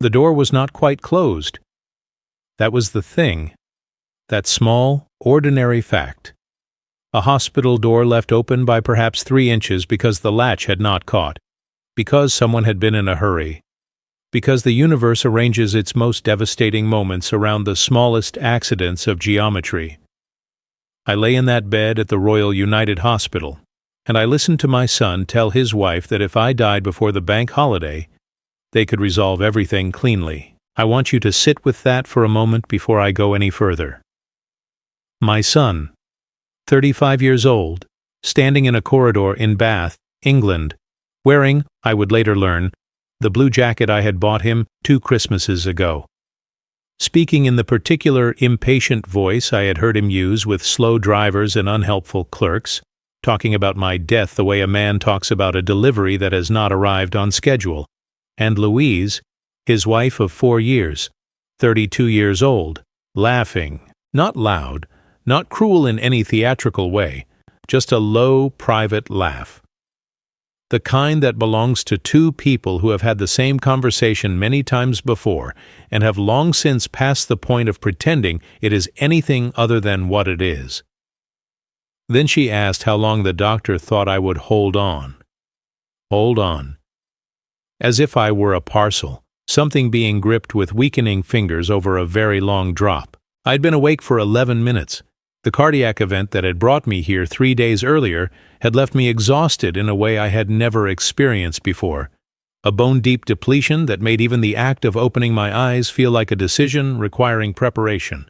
The door was not quite closed. That was the thing. That small, ordinary fact. A hospital door left open by perhaps 3 inches because the latch had not caught, because someone had been in a hurry, because the universe arranges its most devastating moments around the smallest accidents of geometry. I lay in that bed at the Royal United Hospital, and I listened to my son tell his wife that if I died before the bank holiday, they could resolve everything cleanly. I want you to sit with that for a moment before I go any further. My son, 35 years old, standing in a corridor in Bath, England, wearing, I would later learn, the blue jacket I had bought him 2 Christmases ago. Speaking in the particular impatient voice I had heard him use with slow drivers and unhelpful clerks, talking about my death the way a man talks about a delivery that has not arrived on schedule, and Louise, his wife of 4 years, 32 years old, laughing, not loud, not cruel in any theatrical way, just a low, private laugh. The kind that belongs to 2 people who have had the same conversation many times before and have long since passed the point of pretending it is anything other than what it is. Then she asked how long the doctor thought I would hold on. Hold on. As if I were a parcel, something being gripped with weakening fingers over a very long drop. I'd been awake for 11 minutes. The cardiac event that had brought me here 3 days earlier had left me exhausted in a way I had never experienced before, a bone-deep depletion that made even the act of opening my eyes feel like a decision requiring preparation.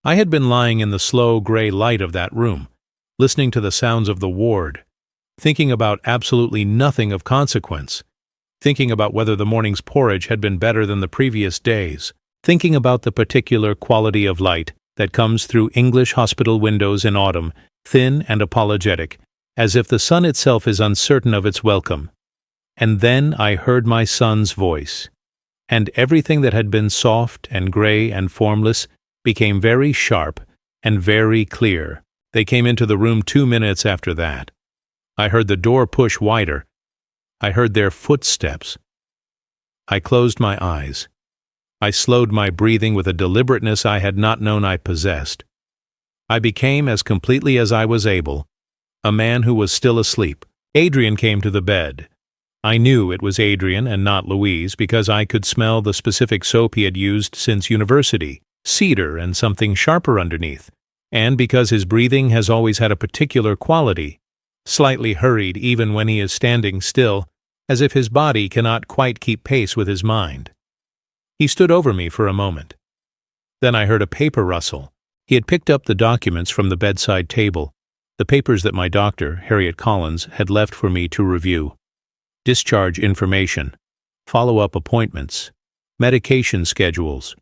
I had been lying in the slow gray light of that room, listening to the sounds of the ward, thinking about absolutely nothing of consequence, thinking about whether the morning's porridge had been better than the previous day's, thinking about the particular quality of light that comes through English hospital windows in autumn, thin and apologetic, as if the sun itself is uncertain of its welcome. And then I heard my son's voice, and everything that had been soft and gray and formless became very sharp and very clear. They came into the room 2 minutes after that. I heard the door push wider. I heard their footsteps. I closed my eyes. I slowed my breathing with a deliberateness I had not known I possessed. I became, as completely as I was able, a man who was still asleep. Adrian came to the bed. I knew it was Adrian and not Louise because I could smell the specific soap he had used since university, cedar and something sharper underneath, and because his breathing has always had a particular quality, slightly hurried even when he is standing still, as if his body cannot quite keep pace with his mind. He stood over me for a moment. Then I heard a paper rustle. He had picked up the documents from the bedside table, the papers that my doctor, Harriet Collins, had left for me to review. Discharge information, follow-up appointments, medication schedules.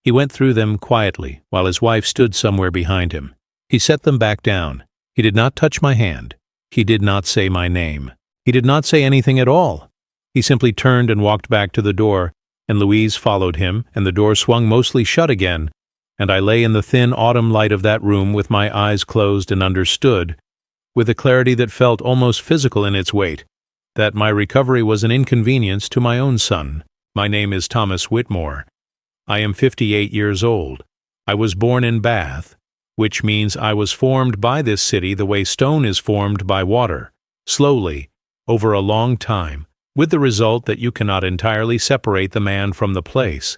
He went through them quietly while his wife stood somewhere behind him. He set them back down. He did not touch my hand. He did not say my name. He did not say anything at all. He simply turned and walked back to the door, and Louise followed him, and the door swung mostly shut again, and I lay in the thin autumn light of that room with my eyes closed and understood, with a clarity that felt almost physical in its weight, that my recovery was an inconvenience to my own son. My name is Thomas Whitmore. I am 58 years old. I was born in Bath, which means I was formed by this city the way stone is formed by water, slowly, over a long time, with the result that you cannot entirely separate the man from the place.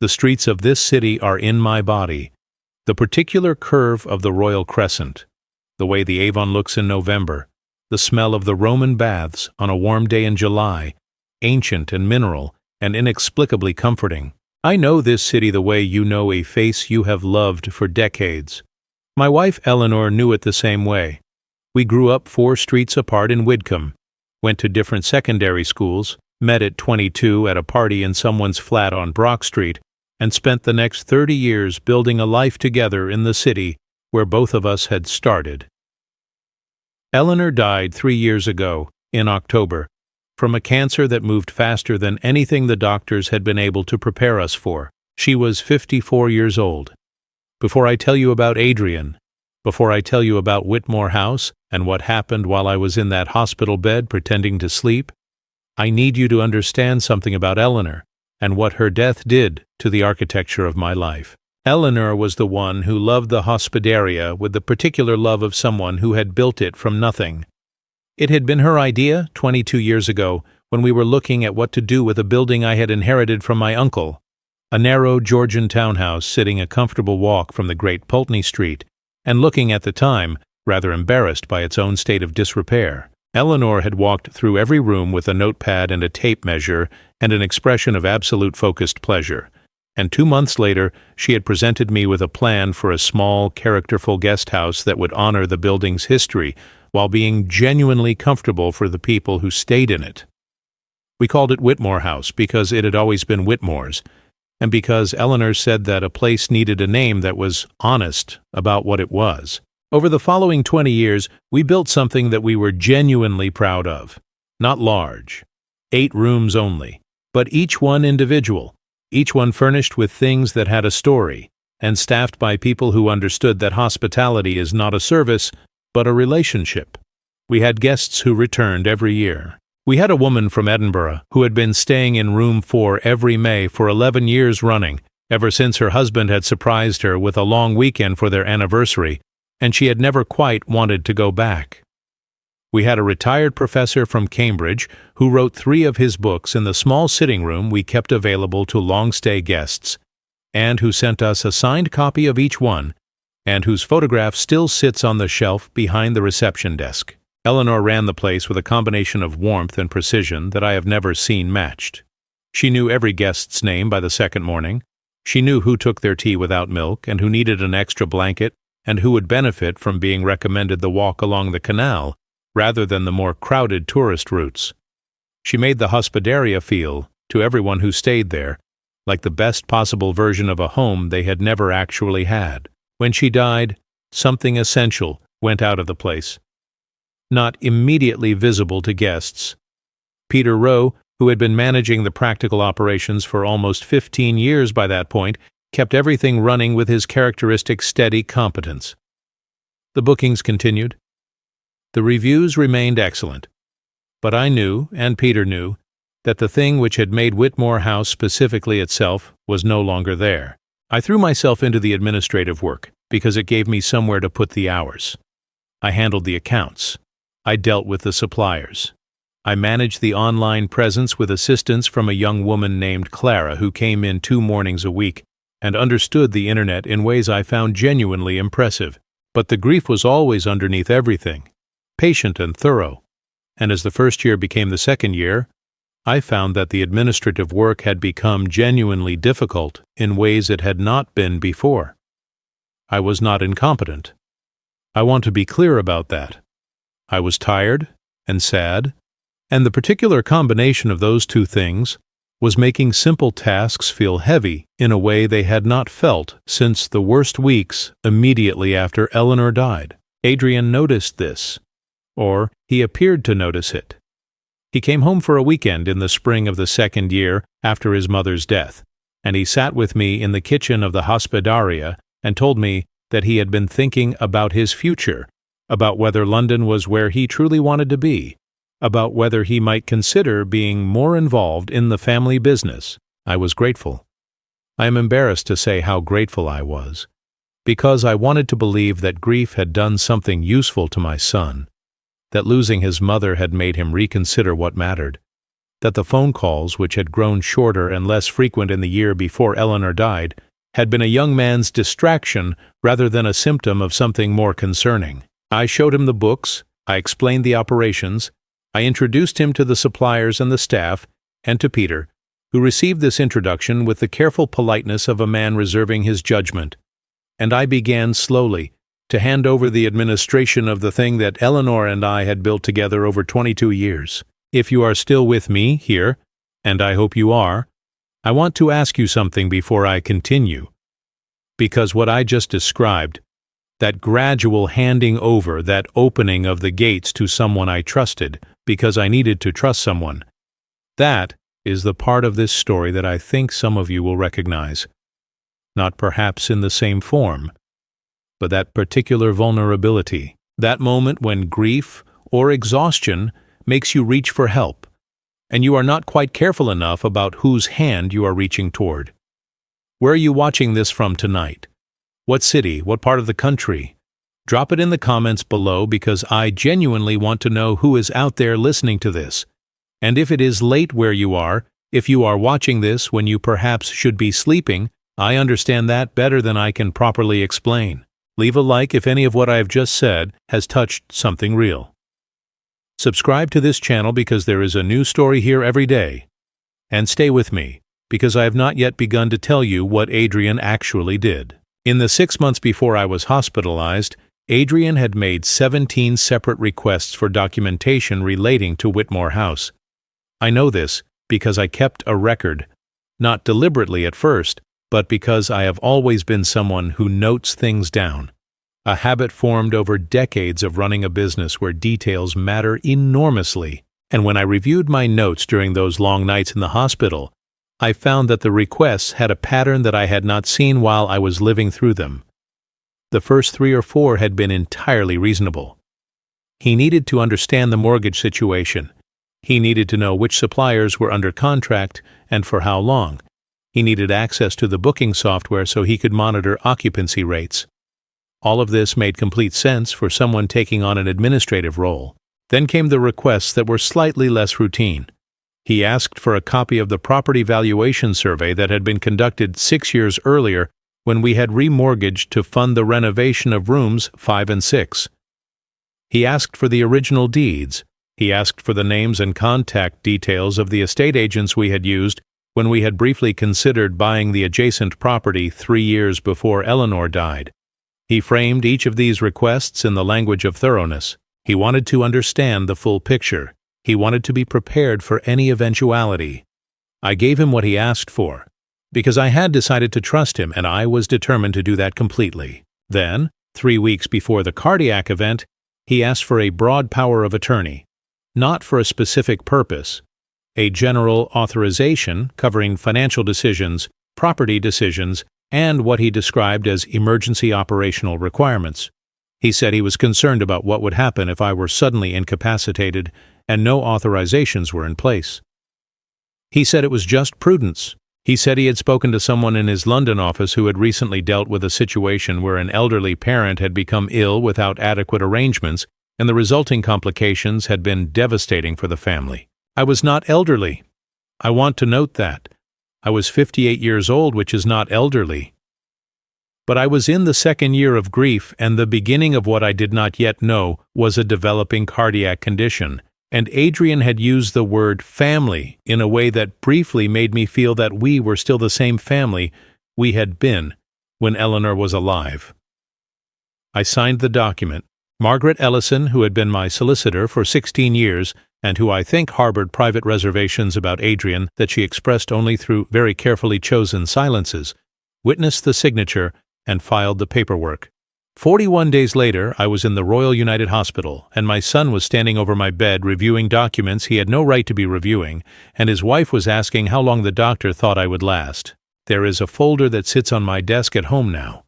The streets of this city are in my body, the particular curve of the Royal Crescent, the way the Avon looks in November, the smell of the Roman baths on a warm day in July, ancient and mineral and inexplicably comforting. I know this city the way you know a face you have loved for decades. My wife Eleanor knew it the same way. We grew up 4 streets apart in Widcombe, went to different secondary schools, met at 22 at a party in someone's flat on Brock Street, and spent the next 30 years building a life together in the city where both of us had started. Eleanor died 3 years ago, in October, from a cancer that moved faster than anything the doctors had been able to prepare us for. She was 54 years old. Before I tell you about Adrian, before I tell you about Whitmore House and what happened while I was in that hospital bed pretending to sleep, I need you to understand something about Eleanor and what her death did to the architecture of my life. Eleanor was the one who loved the hospitaria with the particular love of someone who had built it from nothing. It had been her idea 22 years ago when we were looking at what to do with a building I had inherited from my uncle, a narrow Georgian townhouse sitting a comfortable walk from the great Pulteney Street, and looking at the time rather embarrassed by its own state of disrepair. Eleanor had walked through every room with a notepad and a tape measure and an expression of absolute focused pleasure, and 2 months later she had presented me with a plan for a small, characterful guest house that would honor the building's history while being genuinely comfortable for the people who stayed in it. We called it Whitmore House because it had always been Whitmore's, and because Eleanor said that a place needed a name that was honest about what it was. Over the following 20 years, we built something that we were genuinely proud of. Not large, 8 rooms only, but each one individual, each one furnished with things that had a story, and staffed by people who understood that hospitality is not a service, but a relationship. We had guests who returned every year. We had a woman from Edinburgh who had been staying in room 4 every May for 11 years running, ever since her husband had surprised her with a long weekend for their anniversary, and she had never quite wanted to go back. We had a retired professor from Cambridge who wrote 3 of his books in the small sitting room we kept available to long-stay guests, and who sent us a signed copy of each one, and whose photograph still sits on the shelf behind the reception desk. Eleanor ran the place with a combination of warmth and precision that I have never seen matched. She knew every guest's name by the second morning. She knew who took their tea without milk and who needed an extra blanket and who would benefit from being recommended the walk along the canal rather than the more crowded tourist routes. She made the hospitaria feel, to everyone who stayed there, like the best possible version of a home they had never actually had. When she died, something essential went out of the place. Not immediately visible to guests. Peter Rowe, who had been managing the practical operations for almost 15 years by that point, kept everything running with his characteristic steady competence. The bookings continued. The reviews remained excellent. But I knew, and Peter knew, that the thing which had made Whitmore House specifically itself was no longer there. I threw myself into the administrative work because it gave me somewhere to put the hours. I handled the accounts. I dealt with the suppliers. I managed the online presence with assistance from a young woman named Clara who came in 2 mornings a week and understood the internet in ways I found genuinely impressive. But the grief was always underneath everything, patient and thorough. And as the first year became the second year, I found that the administrative work had become genuinely difficult in ways it had not been before. I was not incompetent. I want to be clear about that. I was tired and sad, and the particular combination of those 2 things was making simple tasks feel heavy in a way they had not felt since the worst weeks immediately after Eleanor died. Adrian noticed this, or he appeared to notice it. He came home for a weekend in the spring of the second year after his mother's death, and he sat with me in the kitchen of the hospitaria and told me that he had been thinking about his future, about whether London was where he truly wanted to be, about whether he might consider being more involved in the family business. I was grateful. I am embarrassed to say how grateful I was, because I wanted to believe that grief had done something useful to my son, that losing his mother had made him reconsider what mattered, that the phone calls, which had grown shorter and less frequent in the year before Eleanor died, had been a young man's distraction rather than a symptom of something more concerning. I showed him the books, I explained the operations, I introduced him to the suppliers and the staff, and to Peter, who received this introduction with the careful politeness of a man reserving his judgment, and I began slowly to hand over the administration of the thing that Eleanor and I had built together over 22 years. If you are still with me here, and I hope you are, I want to ask you something before I continue, because what I just described, that gradual handing over, that opening of the gates to someone I trusted, because I needed to trust someone, that is the part of this story that I think some of you will recognize. Not perhaps in the same form, but that particular vulnerability, that moment when grief or exhaustion makes you reach for help, and you are not quite careful enough about whose hand you are reaching toward. Where are you watching this from tonight? What city? What part of the country? Drop it in the comments below because I genuinely want to know who is out there listening to this. And if it is late where you are, if you are watching this when you perhaps should be sleeping, I understand that better than I can properly explain. Leave a like if any of what I have just said has touched something real. Subscribe to this channel because there is a new story here every day. And stay with me, because I have not yet begun to tell you what Adrian actually did. In the 6 months before I was hospitalized, Adrian had made 17 separate requests for documentation relating to Whitmore House. I know this because I kept a record, not deliberately at first, but because I have always been someone who notes things down, a habit formed over decades of running a business where details matter enormously. And when I reviewed my notes during those long nights in the hospital, I found that the requests had a pattern that I had not seen while I was living through them. The first 3 or 4 had been entirely reasonable. He needed to understand the mortgage situation. He needed to know which suppliers were under contract and for how long. He needed access to the booking software so he could monitor occupancy rates. All of this made complete sense for someone taking on an administrative role. Then came the requests that were slightly less routine. He asked for a copy of the property valuation survey that had been conducted 6 years earlier when we had remortgaged to fund the renovation of rooms 5 and 6. He asked for the original deeds. He asked for the names and contact details of the estate agents we had used when we had briefly considered buying the adjacent property 3 years before Eleanor died. He framed each of these requests in the language of thoroughness. He wanted to understand the full picture. He wanted to be prepared for any eventuality. I gave him what he asked for, because I had decided to trust him and I was determined to do that completely. Then, 3 weeks before the cardiac event, he asked for a broad power of attorney, not for a specific purpose, a general authorization covering financial decisions, property decisions, and what he described as emergency operational requirements. He said he was concerned about what would happen if I were suddenly incapacitated and no authorizations were in place. He said it was just prudence. He said he had spoken to someone in his London office who had recently dealt with a situation where an elderly parent had become ill without adequate arrangements, and the resulting complications had been devastating for the family. I was not elderly. I want to note that. I was 58 years old, which is not elderly. But I was in the 2nd year of grief, and the beginning of what I did not yet know was a developing cardiac condition, and Adrian had used the word family in a way that briefly made me feel that we were still the same family we had been when Eleanor was alive. I signed the document. Margaret Ellison, who had been my solicitor for 16 years, and who I think harbored private reservations about Adrian that she expressed only through very carefully chosen silences, witnessed the signature and filed the paperwork. 41 days later, I was in the Royal United Hospital, and my son was standing over my bed reviewing documents he had no right to be reviewing, and his wife was asking how long the doctor thought I would last. There is a folder that sits on my desk at home now.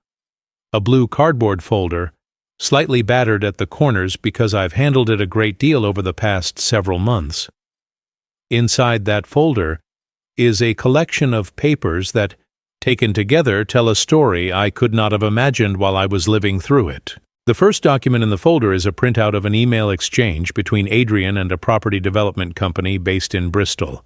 A blue cardboard folder, slightly battered at the corners because I've handled it a great deal over the past several months. Inside that folder is a collection of papers that, taken together, tell a story I could not have imagined while I was living through it. The first document in the folder is a printout of an email exchange between Adrian and a property development company based in Bristol.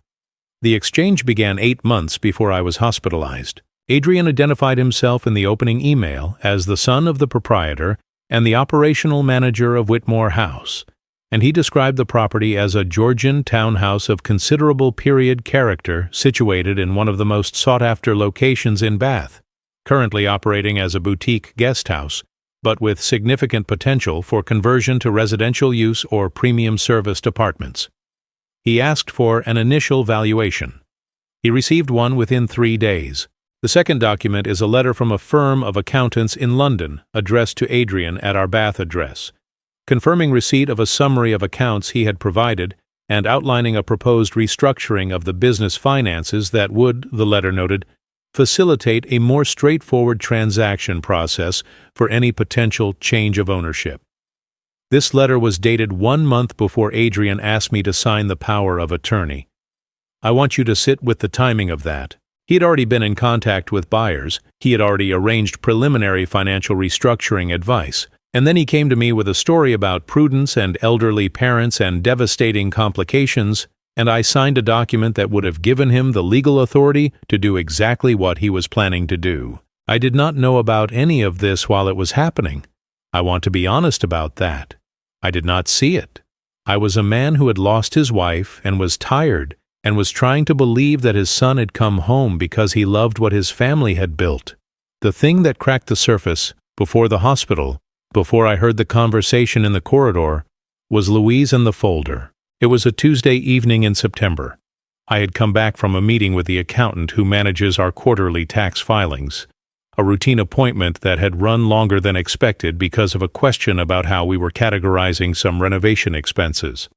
The exchange began 8 months before I was hospitalized. Adrian identified himself in the opening email as the son of the proprietor and the operational manager of Whitmore House, and he described the property as a Georgian townhouse of considerable period character situated in one of the most sought-after locations in Bath, currently operating as a boutique guest house, but with significant potential for conversion to residential use or premium-serviced apartments. He asked for an initial valuation. He received one within 3 days. The second document is a letter from a firm of accountants in London, addressed to Adrian at our Bath address, confirming receipt of a summary of accounts he had provided and outlining a proposed restructuring of the business finances that would, the letter noted, facilitate a more straightforward transaction process for any potential change of ownership. This letter was dated 1 month before Adrian asked me to sign the power of attorney. I want you to sit with the timing of that. He had already been in contact with buyers, he had already arranged preliminary financial restructuring advice, and then he came to me with a story about prudence and elderly parents and devastating complications, and I signed a document that would have given him the legal authority to do exactly what he was planning to do. I did not know about any of this while it was happening. I want to be honest about that. I did not see it. I was a man who had lost his wife and was tired and was trying to believe that his son had come home because he loved what his family had built. The thing that cracked the surface, before the hospital, before I heard the conversation in the corridor, was Louise and the folder. It was a Tuesday evening in September. I had come back from a meeting with the accountant who manages our quarterly tax filings, a routine appointment that had run longer than expected because of a question about how we were categorizing some renovation expenses.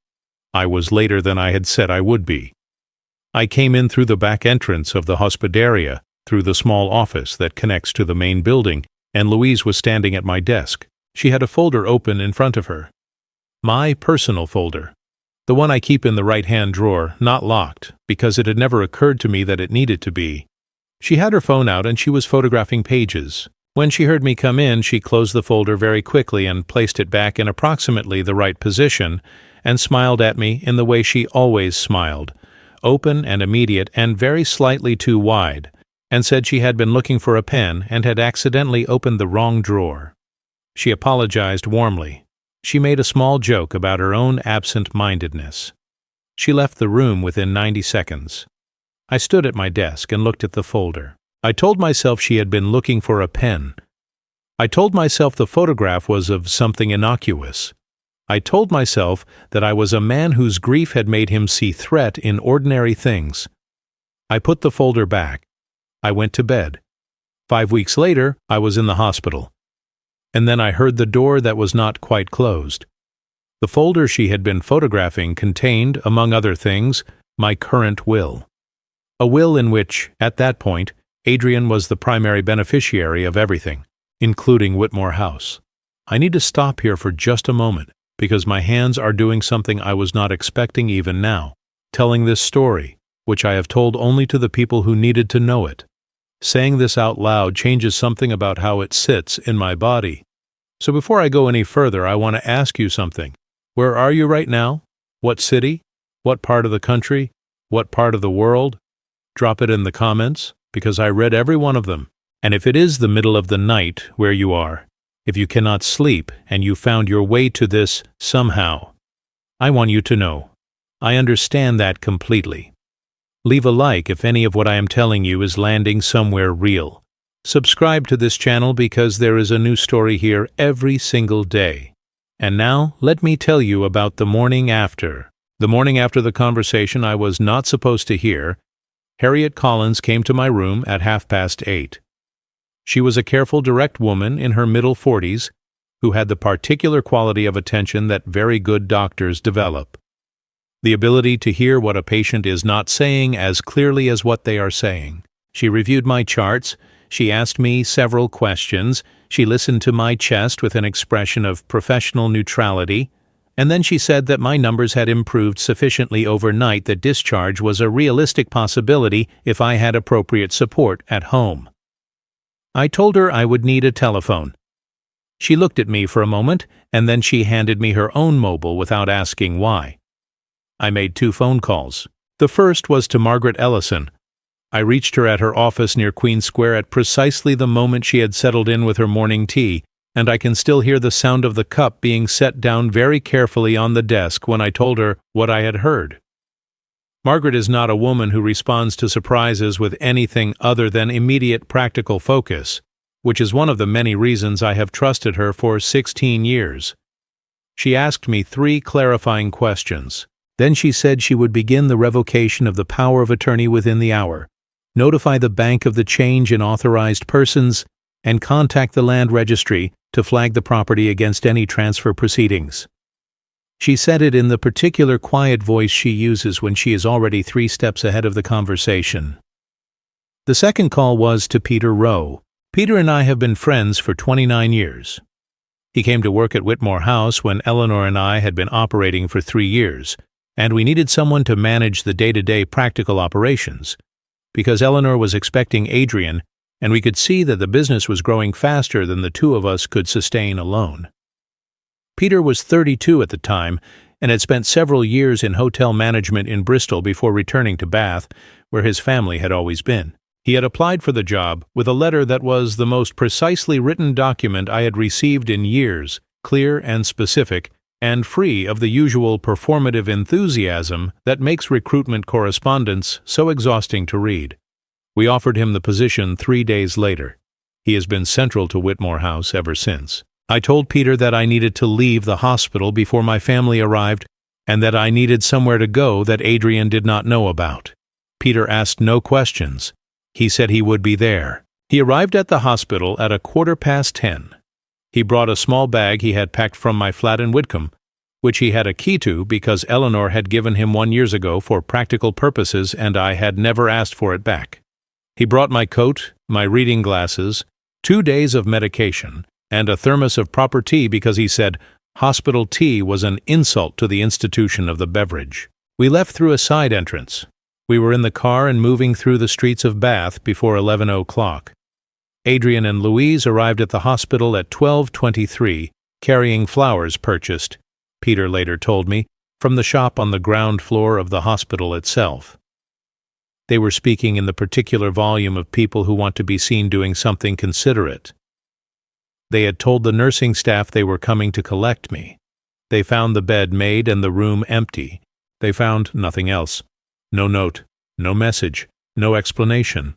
I was later than I had said I would be. I came in through the back entrance of the hospitaria, through the small office that connects to the main building, and Louise was standing at my desk. She had a folder open in front of her. My personal folder. The one I keep in the right-hand drawer, not locked, because it had never occurred to me that it needed to be. She had her phone out and she was photographing pages. When she heard me come in, she closed the folder very quickly and placed it back in approximately the right position, and smiled at me in the way she always smiled, open and immediate and very slightly too wide, and said she had been looking for a pen and had accidentally opened the wrong drawer. She apologized warmly. She made a small joke about her own absent-mindedness. She left the room within 90 seconds. I stood at my desk and looked at the folder. I told myself she had been looking for a pen. I told myself the photograph was of something innocuous. I told myself that I was a man whose grief had made him see threat in ordinary things. I put the folder back. I went to bed. 5 weeks later, I was in the hospital. And then I heard the door that was not quite closed. The folder she had been photographing contained, among other things, my current will. A will in which, at that point, Adrian was the primary beneficiary of everything, including Whitmore House. I need to stop here for just a moment, because my hands are doing something I was not expecting even now, telling this story, which I have told only to the people who needed to know it. Saying this out loud changes something about how it sits in my body. So before I go any further, I want to ask you something. Where are you right now? What city? What part of the country? What part of the world? Drop it in the comments, because I read every one of them. And if it is the middle of the night where you are, if you cannot sleep and you found your way to this somehow, I want you to know, I understand that completely. Leave a like if any of what I am telling you is landing somewhere real. Subscribe to this channel because there is a new story here every single day. And now, let me tell you about the morning after. The morning after the conversation I was not supposed to hear, Harriet Collins came to my room at 8:30. She was a careful, direct woman in her middle 40s who had the particular quality of attention that very good doctors develop. The ability to hear what a patient is not saying as clearly as what they are saying. She reviewed my charts, she asked me several questions, she listened to my chest with an expression of professional neutrality, and then she said that my numbers had improved sufficiently overnight that discharge was a realistic possibility if I had appropriate support at home. I told her I would need a telephone. She looked at me for a moment, and then she handed me her own mobile without asking why. I made 2 phone calls. The first was to Margaret Ellison. I reached her at her office near Queen Square at precisely the moment she had settled in with her morning tea, and I can still hear the sound of the cup being set down very carefully on the desk when I told her what I had heard. Margaret is not a woman who responds to surprises with anything other than immediate practical focus, which is one of the many reasons I have trusted her for 16 years. She asked me 3 clarifying questions. Then she said she would begin the revocation of the power of attorney within the hour, notify the bank of the change in authorized persons, and contact the land registry to flag the property against any transfer proceedings. She said it in the particular quiet voice she uses when she is already 3 steps ahead of the conversation. The second call was to Peter Rowe. Peter and I have been friends for 29 years. He came to work at Whitmore House when Eleanor and I had been operating for 3 years, and we needed someone to manage the day-to-day practical operations, because Eleanor was expecting Adrian, and we could see that the business was growing faster than the two of us could sustain alone. Peter was 32 at the time, and had spent several years in hotel management in Bristol before returning to Bath, where his family had always been. He had applied for the job with a letter that was the most precisely written document I had received in years, clear and specific, and free of the usual performative enthusiasm that makes recruitment correspondence so exhausting to read. We offered him the position 3 days later. He has been central to Whitmore House ever since. I told Peter that I needed to leave the hospital before my family arrived, and that I needed somewhere to go that Adrian did not know about. Peter asked no questions. He said he would be there. He arrived at the hospital at 10:15. He brought a small bag he had packed from my flat in Whitcomb, which he had a key to because Eleanor had given him 1 year ago for practical purposes and I had never asked for it back. He brought my coat, my reading glasses, 2 days of medication, and a thermos of proper tea because he said hospital tea was an insult to the institution of the beverage. We left through a side entrance. We were in the car and moving through the streets of Bath before 11 o'clock. Adrian and Louise arrived at the hospital at 12:23, carrying flowers purchased, Peter later told me, from the shop on the ground floor of the hospital itself. They were speaking in the particular volume of people who want to be seen doing something considerate. They had told the nursing staff they were coming to collect me. They found the bed made and the room empty. They found nothing else. No note, no message, no explanation.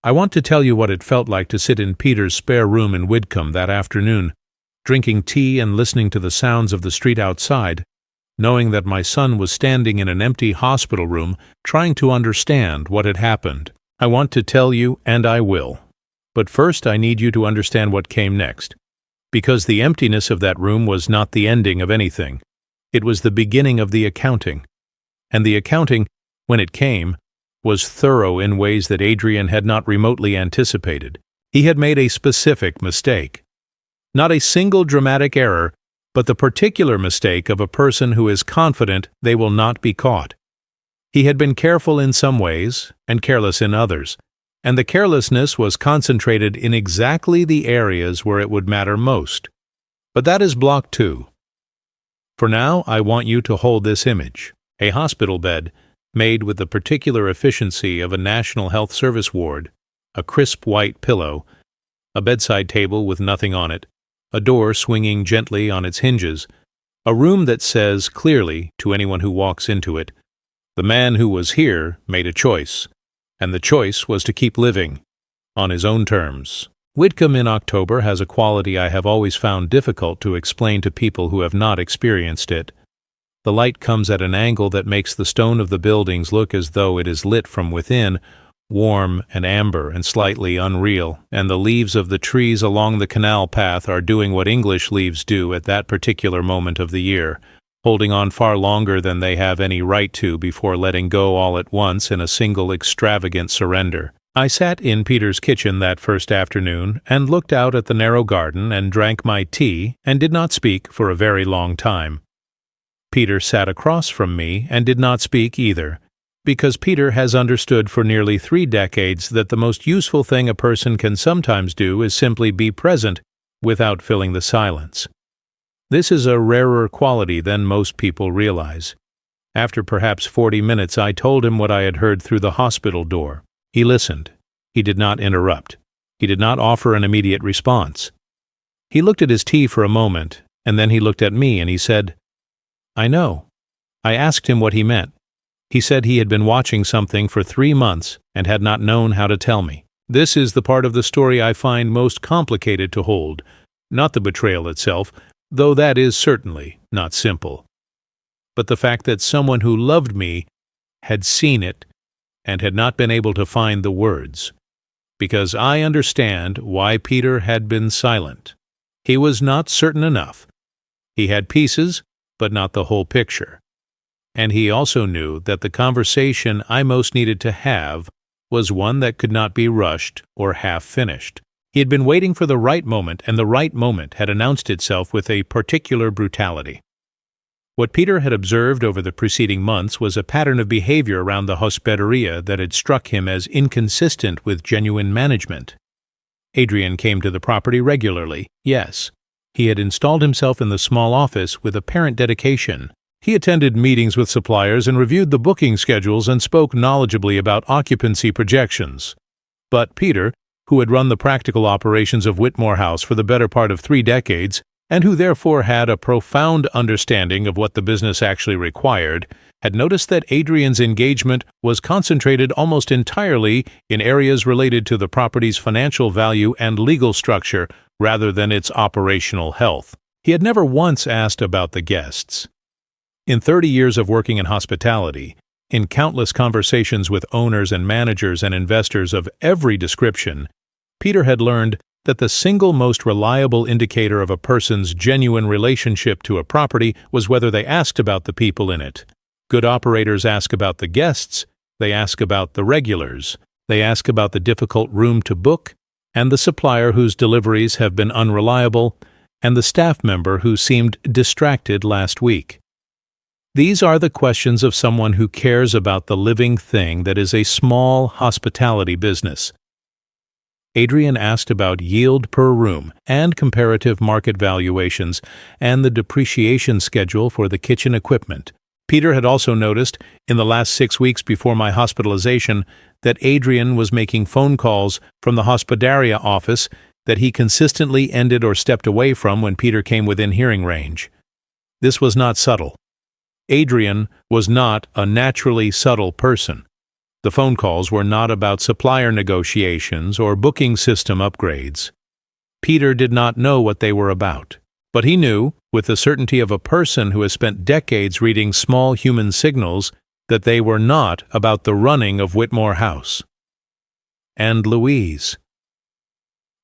I want to tell you what it felt like to sit in Peter's spare room in Whitcomb that afternoon, drinking tea and listening to the sounds of the street outside, knowing that my son was standing in an empty hospital room trying to understand what had happened. I want to tell you, and I will. But first I need you to understand what came next, because the emptiness of that room was not the ending of anything. It was the beginning of the accounting. And the accounting, when it came, was thorough in ways that Adrian had not remotely anticipated. He had made a specific mistake. Not a single dramatic error, but the particular mistake of a person who is confident they will not be caught. He had been careful in some ways and careless in others, and the carelessness was concentrated in exactly the areas where it would matter most. But that is block 2. For now, I want you to hold this image: a hospital bed made with the particular efficiency of a National Health Service ward, a crisp white pillow, a bedside table with nothing on it, a door swinging gently on its hinges, a room that says clearly to anyone who walks into it, the man who was here made a choice, and the choice was to keep living, on his own terms. Whitcomb in October has a quality I have always found difficult to explain to people who have not experienced it. The light comes at an angle that makes the stone of the buildings look as though it is lit from within, warm and amber and slightly unreal, and the leaves of the trees along the canal path are doing what English leaves do at that particular moment of the year, holding on far longer than they have any right to before letting go all at once in a single extravagant surrender. I sat in Peter's kitchen that first afternoon and looked out at the narrow garden and drank my tea and did not speak for a very long time. Peter sat across from me and did not speak either, because Peter has understood for nearly 3 decades that the most useful thing a person can sometimes do is simply be present without filling the silence. This is a rarer quality than most people realize. After perhaps 40 minutes, I told him what I had heard through the hospital door. He listened. He did not interrupt. He did not offer an immediate response. He looked at his tea for a moment, and then he looked at me and he said, "I know." I asked him what he meant. He said he had been watching something for 3 months and had not known how to tell me. This is the part of the story I find most complicated to hold, not the betrayal itself, though that is certainly not simple, but the fact that someone who loved me had seen it and had not been able to find the words. Because I understand why Peter had been silent. He was not certain enough. He had pieces, but not the whole picture. And he also knew that the conversation I most needed to have was one that could not be rushed or half-finished. He had been waiting for the right moment, and the right moment had announced itself with a particular brutality. What Peter had observed over the preceding months was a pattern of behavior around the hospederia that had struck him as inconsistent with genuine management. Adrian came to the property regularly, yes. He had installed himself in the small office with apparent dedication. He attended meetings with suppliers and reviewed the booking schedules and spoke knowledgeably about occupancy projections. But Peter, who had run the practical operations of Whitmore House for the better part of 3 decades, and who therefore had a profound understanding of what the business actually required, had noticed that Adrian's engagement was concentrated almost entirely in areas related to the property's financial value and legal structure rather than its operational health. He had never once asked about the guests. In 30 years of working in hospitality, in countless conversations with owners and managers and investors of every description, Peter had learned that the single most reliable indicator of a person's genuine relationship to a property was whether they asked about the people in it. Good operators ask about the guests, they ask about the regulars, they ask about the difficult room to book, and the supplier whose deliveries have been unreliable, and the staff member who seemed distracted last week. These are the questions of someone who cares about the living thing that is a small hospitality business. Adrian asked about yield per room and comparative market valuations and the depreciation schedule for the kitchen equipment. Peter had also noticed, in the last 6 weeks before my hospitalization, that Adrian was making phone calls from the hospederia office that he consistently ended or stepped away from when Peter came within hearing range. This was not subtle. Adrian was not a naturally subtle person. The phone calls were not about supplier negotiations or booking system upgrades. Peter did not know what they were about, but he knew, with the certainty of a person who has spent decades reading small human signals, that they were not about the running of Whitmore House. And Louise.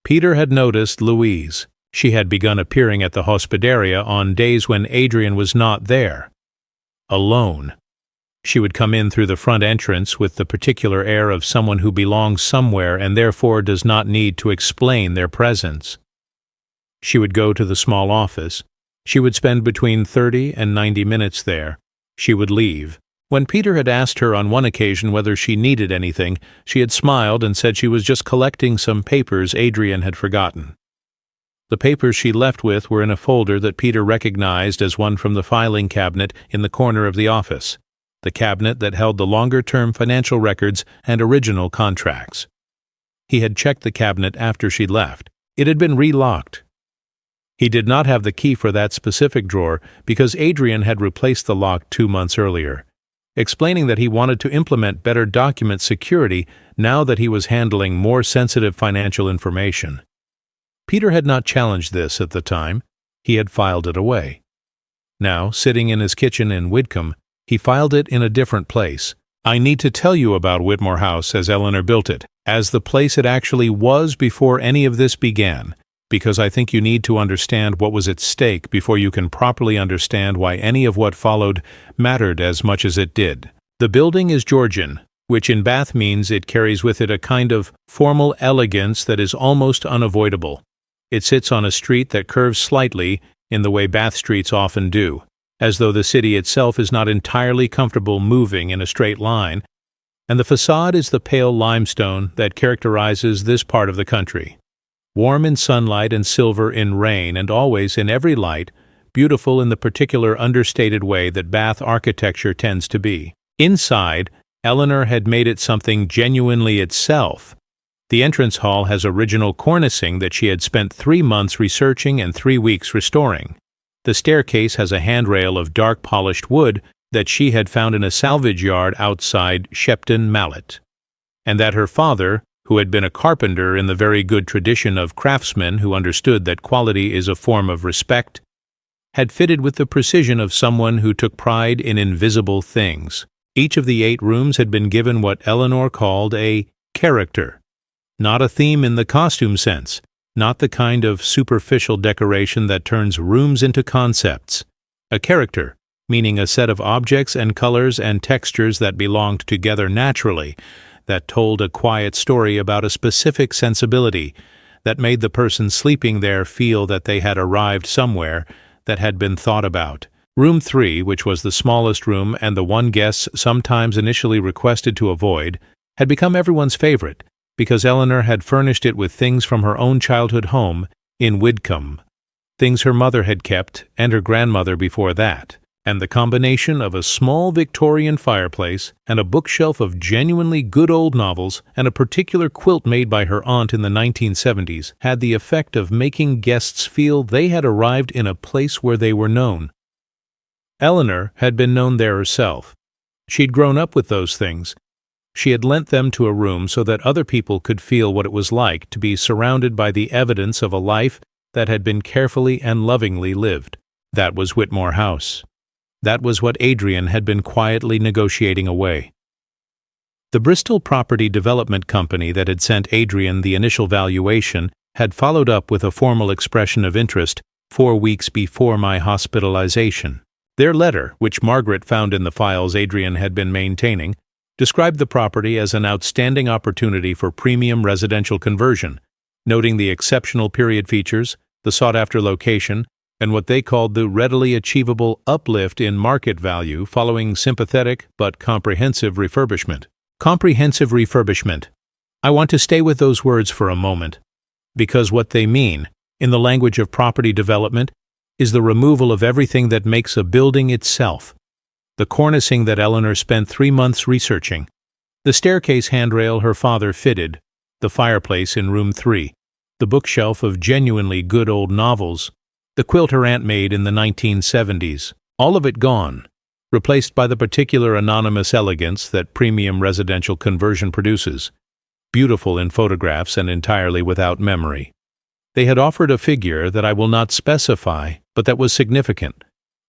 Peter had noticed Louise. She had begun appearing at the hospederia on days when Adrian was not there. Alone. She would come in through the front entrance with the particular air of someone who belongs somewhere and therefore does not need to explain their presence. She would go to the small office. She would spend between 30 and 90 minutes there. She would leave. When Peter had asked her on one occasion whether she needed anything, she had smiled and said she was just collecting some papers Adrian had forgotten. The papers she left with were in a folder that Peter recognized as one from the filing cabinet in the corner of the office, the cabinet that held the longer-term financial records and original contracts. He had checked the cabinet after she left. It had been relocked. He did not have the key for that specific drawer because Adrian had replaced the lock 2 months earlier, explaining that he wanted to implement better document security now that he was handling more sensitive financial information. Peter had not challenged this at the time. He had filed it away. Now, sitting in his kitchen in Whitcomb, he filed it in a different place. I need to tell you about Whitmore House as Eleanor built it, as the place it actually was before any of this began, because I think you need to understand what was at stake before you can properly understand why any of what followed mattered as much as it did. The building is Georgian, which in Bath means it carries with it a kind of formal elegance that is almost unavoidable. It sits on a street that curves slightly in the way Bath streets often do, as though the city itself is not entirely comfortable moving in a straight line, and the facade is the pale limestone that characterizes this part of the country. Warm in sunlight and silver in rain, and always in every light, beautiful in the particular understated way that Bath architecture tends to be. Inside, Eleanor had made it something genuinely itself. The entrance hall has original cornicing that she had spent 3 months researching and 3 weeks restoring. The staircase has a handrail of dark polished wood that she had found in a salvage yard outside Shepton Mallet, and that her father, who had been a carpenter in the very good tradition of craftsmen who understood that quality is a form of respect, had fitted with the precision of someone who took pride in invisible things. Each of the 8 rooms had been given what Eleanor called a character. Not a theme in the costume sense, not the kind of superficial decoration that turns rooms into concepts. A character, meaning a set of objects and colors and textures that belonged together naturally, that told a quiet story about a specific sensibility, that made the person sleeping there feel that they had arrived somewhere that had been thought about, Room 3, which was the smallest room and the one guests sometimes initially requested to avoid, had become everyone's favorite because Eleanor had furnished it with things from her own childhood home in Widcombe, things her mother had kept and her grandmother before that, and the combination of a small Victorian fireplace and a bookshelf of genuinely good old novels and a particular quilt made by her aunt in the 1970s had the effect of making guests feel they had arrived in a place where they were known. Eleanor had been known there herself. She'd grown up with those things. She had lent them to a room so that other people could feel what it was like to be surrounded by the evidence of a life that had been carefully and lovingly lived. That was Whitmore House. That was what Adrian had been quietly negotiating away. The Bristol Property Development Company that had sent Adrian the initial valuation had followed up with a formal expression of interest 4 weeks before my hospitalization. Their letter, which Margaret found in the files Adrian had been maintaining, described the property as an outstanding opportunity for premium residential conversion, noting the exceptional period features, the sought-after location, and what they called the readily achievable uplift in market value following sympathetic but comprehensive refurbishment. Comprehensive refurbishment. I want to stay with those words for a moment, because what they mean, in the language of property development, is the removal of everything that makes a building itself. The cornicing that Eleanor spent 3 months researching, the staircase handrail her father fitted, the fireplace in room 3, the bookshelf of genuinely good old novels, the quilt her aunt made in the 1970s, all of it gone, replaced by the particular anonymous elegance that premium residential conversion produces, beautiful in photographs and entirely without memory. They had offered a figure that I will not specify, but that was significant.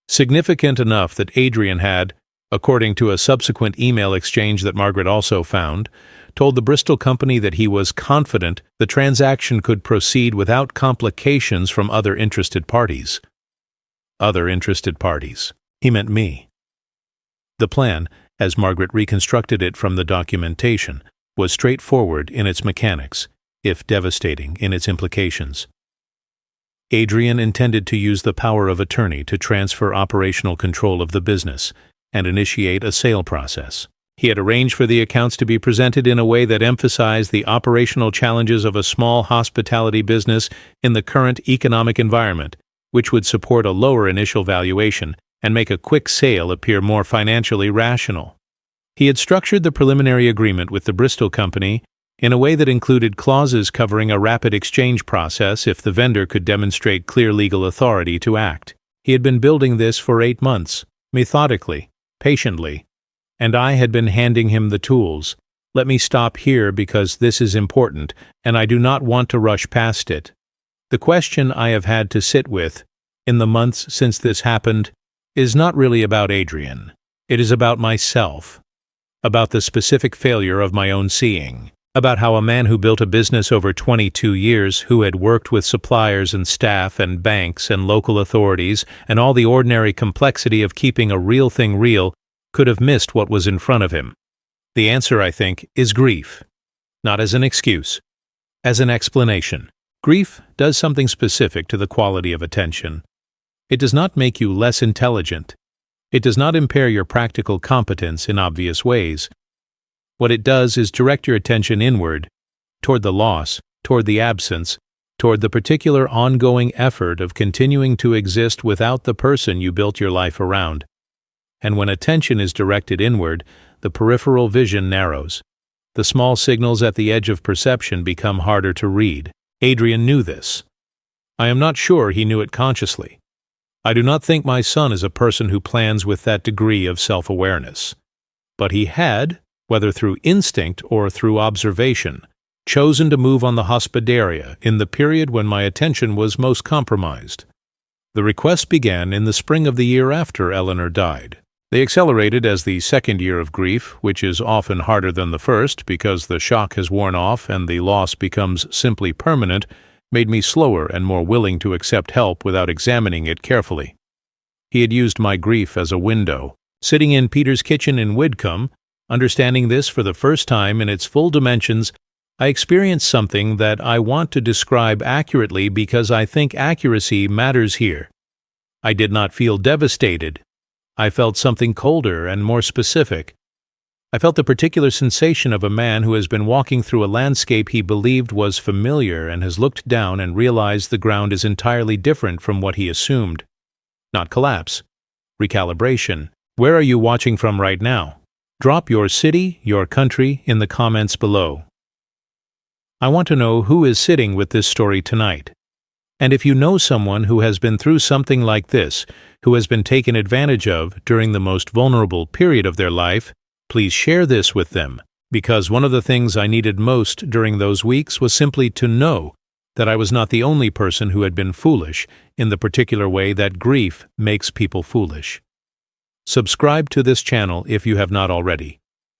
Significant enough that Adrian had, according to a subsequent email exchange that Margaret also found, told the Bristol company that he was confident the transaction could proceed without complications from other interested parties. Other interested parties. He meant me. The plan, as Margaret reconstructed it from the documentation, was straightforward in its mechanics, if devastating in its implications. Adrian intended to use the power of attorney to transfer operational control of the business and initiate a sale process. He had arranged for the accounts to be presented in a way that emphasized the operational challenges of a small hospitality business in the current economic environment, which would support a lower initial valuation and make a quick sale appear more financially rational. He had structured the preliminary agreement with the Bristol company in a way that included clauses covering a rapid exchange process if the vendor could demonstrate clear legal authority to act. He had been building this for 8 months, methodically, patiently, and I had been handing him the tools. Let me stop here because this is important, and I do not want to rush past it. The question I have had to sit with, in the months since this happened, is not really about Adrian. It is about myself, about the specific failure of my own seeing, about how a man who built a business over 22 years, who had worked with suppliers and staff and banks and local authorities and all the ordinary complexity of keeping a real thing real, could have missed what was in front of him. The answer, I think, is grief. Not as an excuse, as an explanation. Grief does something specific to the quality of attention. It does not make you less intelligent. It does not impair your practical competence in obvious ways. What it does is direct your attention inward, toward the loss, toward the absence, toward the particular ongoing effort of continuing to exist without the person you built your life around. And when attention is directed inward, the peripheral vision narrows. The small signals at the edge of perception become harder to read. Adrian knew this. I am not sure he knew it consciously. I do not think my son is a person who plans with that degree of self-awareness. But he had, whether through instinct or through observation, chosen to move on the hospitaria in the period when my attention was most compromised. The request began in the spring of the year after Eleanor died. They accelerated as the second year of grief, which is often harder than the first because the shock has worn off and the loss becomes simply permanent, made me slower and more willing to accept help without examining it carefully. He had used my grief as a window. Sitting in Peter's kitchen in Widcombe, understanding this for the first time in its full dimensions, I experienced something that I want to describe accurately because I think accuracy matters here. I did not feel devastated. I felt something colder and more specific. I felt the particular sensation of a man who has been walking through a landscape he believed was familiar and has looked down and realized the ground is entirely different from what he assumed. Not collapse. Recalibration. Where are you watching from right now? Drop your city, your country, in the comments below. I want to know who is sitting with this story tonight. And if you know someone who has been through something like this, who has been taken advantage of during the most vulnerable period of their life, please share this with them, because one of the things I needed most during those weeks was simply to know that I was not the only person who had been foolish in the particular way that grief makes people foolish. Subscribe to this channel if you have not already.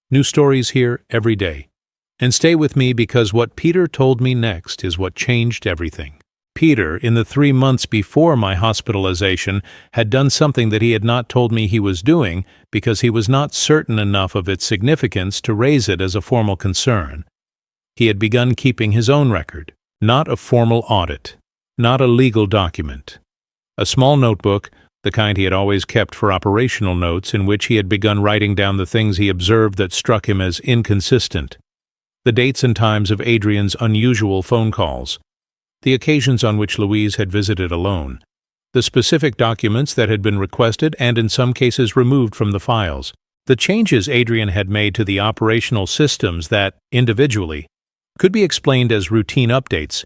New stories here every day. And stay with me because what Peter told me next is what changed everything. Peter, in the 3 months before my hospitalization, had done something that he had not told me he was doing because he was not certain enough of its significance to raise it as a formal concern. He had begun keeping his own record, not a formal audit, not a legal document. A small notebook, the kind he had always kept for operational notes, in which he had begun writing down the things he observed that struck him as inconsistent. The dates and times of Adrian's unusual phone calls, the occasions on which Louise had visited alone, the specific documents that had been requested and in some cases removed from the files, the changes Adrian had made to the operational systems that, individually, could be explained as routine updates,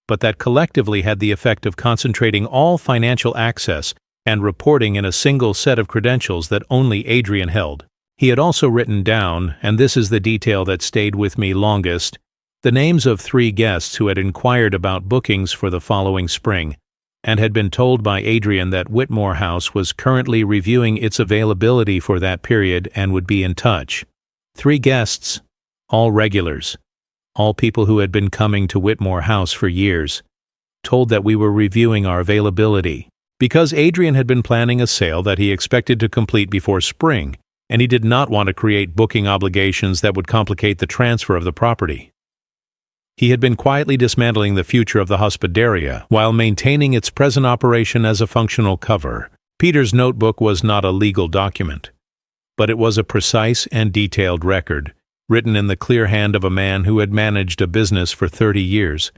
but that collectively had the effect of concentrating all financial access and reporting in a single set of credentials that only Adrian held. He had also written down, and this is the detail that stayed with me longest, the names of 3 guests who had inquired about bookings for the following spring, and had been told by Adrian that Whitmore House was currently reviewing its availability for that period and would be in touch. 3 guests, all regulars, all people who had been coming to Whitmore House for years, told that we were reviewing our availability, because Adrian had been planning a sale that he expected to complete before spring, and he did not want to create booking obligations that would complicate the transfer of the property. He had been quietly dismantling the future of the hospitaria while maintaining its present operation as a functional cover. Peter's notebook was not a legal document, but it was a precise and detailed record, written in the clear hand of a man who had managed a business for 30 years,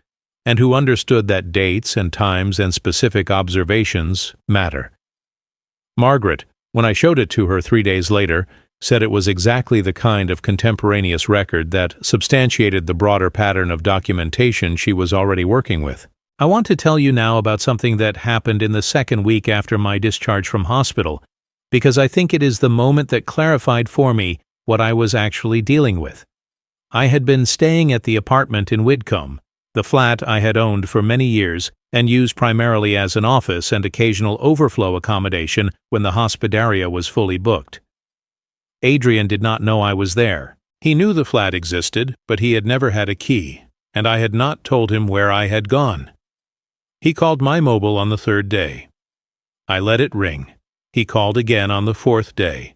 and who understood that dates and times and specific observations matter. Margaret, when I showed it to her 3 days later, said it was exactly the kind of contemporaneous record that substantiated the broader pattern of documentation she was already working with. I want to tell you now about something that happened in the 2nd week after my discharge from hospital, because I think it is the moment that clarified for me what I was actually dealing with. I had been staying at the apartment in Whitcomb, the flat I had owned for many years and used primarily as an office and occasional overflow accommodation when the hospitaria was fully booked. Adrian did not know I was there. He knew the flat existed, but he had never had a key, and I had not told him where I had gone. He called my mobile on the 3rd day. I let it ring. He called again on the 4th day.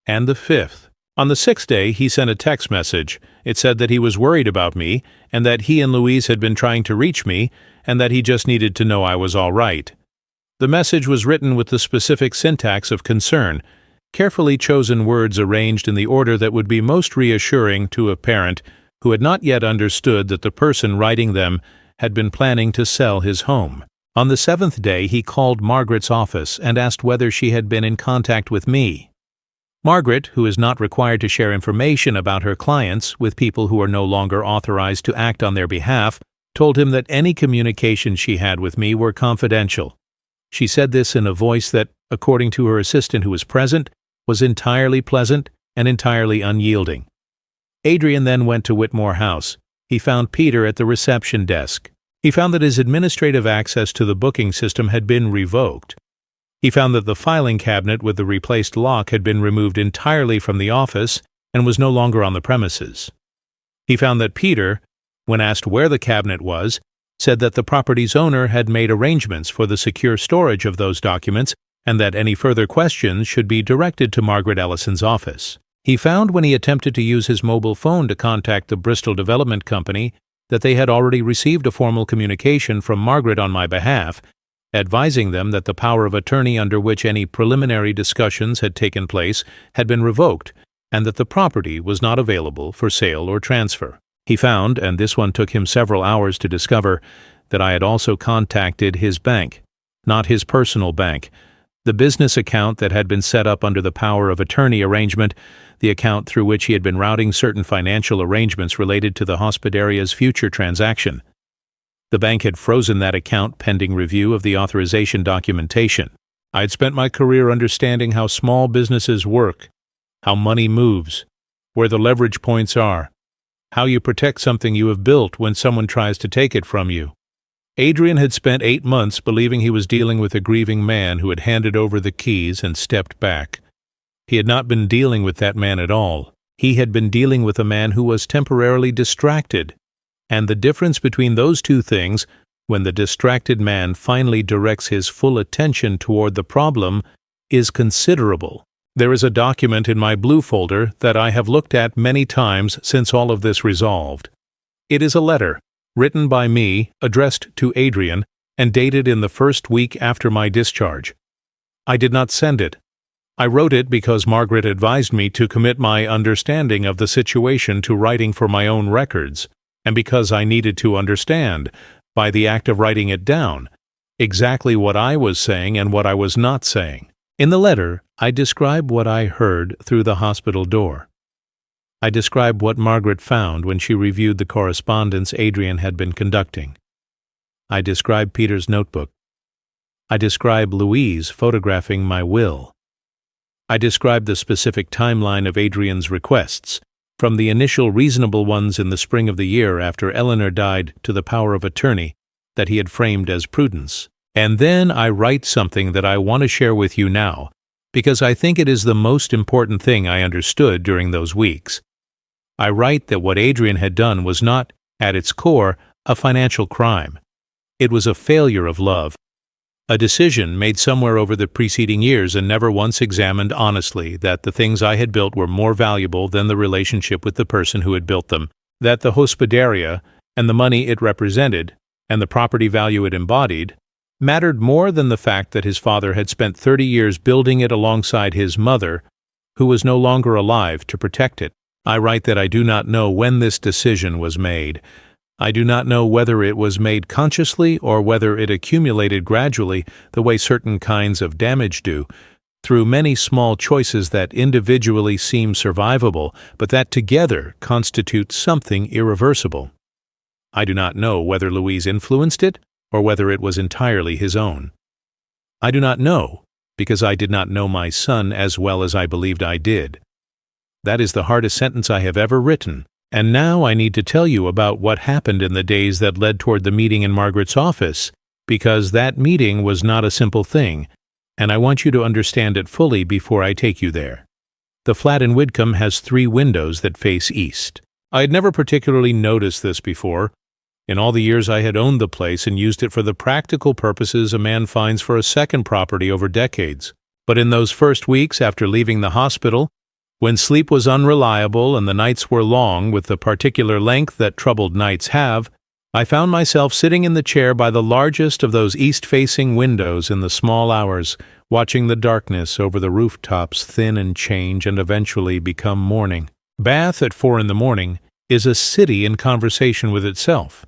And the 5th. On the 6th day, he sent a text message. It said that he was worried about me, and that he and Louise had been trying to reach me, and that he just needed to know I was all right. The message was written with the specific syntax of concern, carefully chosen words arranged in the order that would be most reassuring to a parent who had not yet understood that the person writing them had been planning to sell his home. On the 7th day, he called Margaret's office and asked whether she had been in contact with me. Margaret, who is not required to share information about her clients with people who are no longer authorized to act on their behalf, told him that any communications she had with me were confidential. She said this in a voice that, according to her assistant who was present, was entirely pleasant and entirely unyielding. Adrian then went to Whitmore House. He found Peter at the reception desk. He found that his administrative access to the booking system had been revoked. He found that the filing cabinet with the replaced lock had been removed entirely from the office and was no longer on the premises. He found that Peter, when asked where the cabinet was, said that the property's owner had made arrangements for the secure storage of those documents and that any further questions should be directed to Margaret Ellison's office. He found when he attempted to use his mobile phone to contact the Bristol Development Company that they had already received a formal communication from Margaret on my behalf, advising them that the power of attorney under which any preliminary discussions had taken place had been revoked and that the property was not available for sale or transfer. He found, and this one took him several hours to discover, that I had also contacted his bank, not his personal bank, the business account that had been set up under the power of attorney arrangement, the account through which he had been routing certain financial arrangements related to the hospidaria's future transaction. The bank had frozen that account pending review of the authorization documentation. I had spent my career understanding how small businesses work, how money moves, where the leverage points are, how you protect something you have built when someone tries to take it from you. Adrian had spent 8 months believing he was dealing with a grieving man who had handed over the keys and stepped back. He had not been dealing with that man at all. He had been dealing with a man who was temporarily distracted. And the difference between those two things, when the distracted man finally directs his full attention toward the problem, is considerable. There is a document in my blue folder that I have looked at many times since all of this resolved. It is a letter, written by me, addressed to Adrian, and dated in the first week after my discharge. I did not send it. I wrote it because Margaret advised me to commit my understanding of the situation to writing for my own records, and because I needed to understand, by the act of writing it down, exactly what I was saying and what I was not saying. In the letter, I describe what I heard through the hospital door. I describe what Margaret found when she reviewed the correspondence Adrian had been conducting. I describe Peter's notebook. I describe Louise photographing my will. I describe the specific timeline of Adrian's requests, from the initial reasonable ones in the spring of the year after Eleanor died to the power of attorney that he had framed as prudence. And then I write something that I want to share with you now, because I think it is the most important thing I understood during those weeks. I write that what Adrian had done was not, at its core, a financial crime. It was a failure of love, a decision made somewhere over the preceding years and never once examined honestly that the things I had built were more valuable than the relationship with the person who had built them, that the hospitaria and the money it represented and the property value it embodied mattered more than the fact that his father had spent 30 years building it alongside his mother, who was no longer alive, to protect it. I write that I do not know when this decision was made. I do not know whether it was made consciously or whether it accumulated gradually the way certain kinds of damage do, through many small choices that individually seem survivable, but that together constitute something irreversible. I do not know whether Louise influenced it or whether it was entirely his own. I do not know, because I did not know my son as well as I believed I did. That is the hardest sentence I have ever written, and now I need to tell you about what happened in the days that led toward the meeting in Margaret's office, because that meeting was not a simple thing, and I want you to understand it fully before I take you there. The flat in Widcombe has 3 windows that face east. I had never particularly noticed this before. In all the years I had owned the place and used it for the practical purposes a man finds for a second property over decades. But in those first weeks after leaving the hospital, when sleep was unreliable and the nights were long with the particular length that troubled nights have, I found myself sitting in the chair by the largest of those east-facing windows in the small hours, watching the darkness over the rooftops thin and change and eventually become morning. Bath at 4 a.m. is a city in conversation with itself.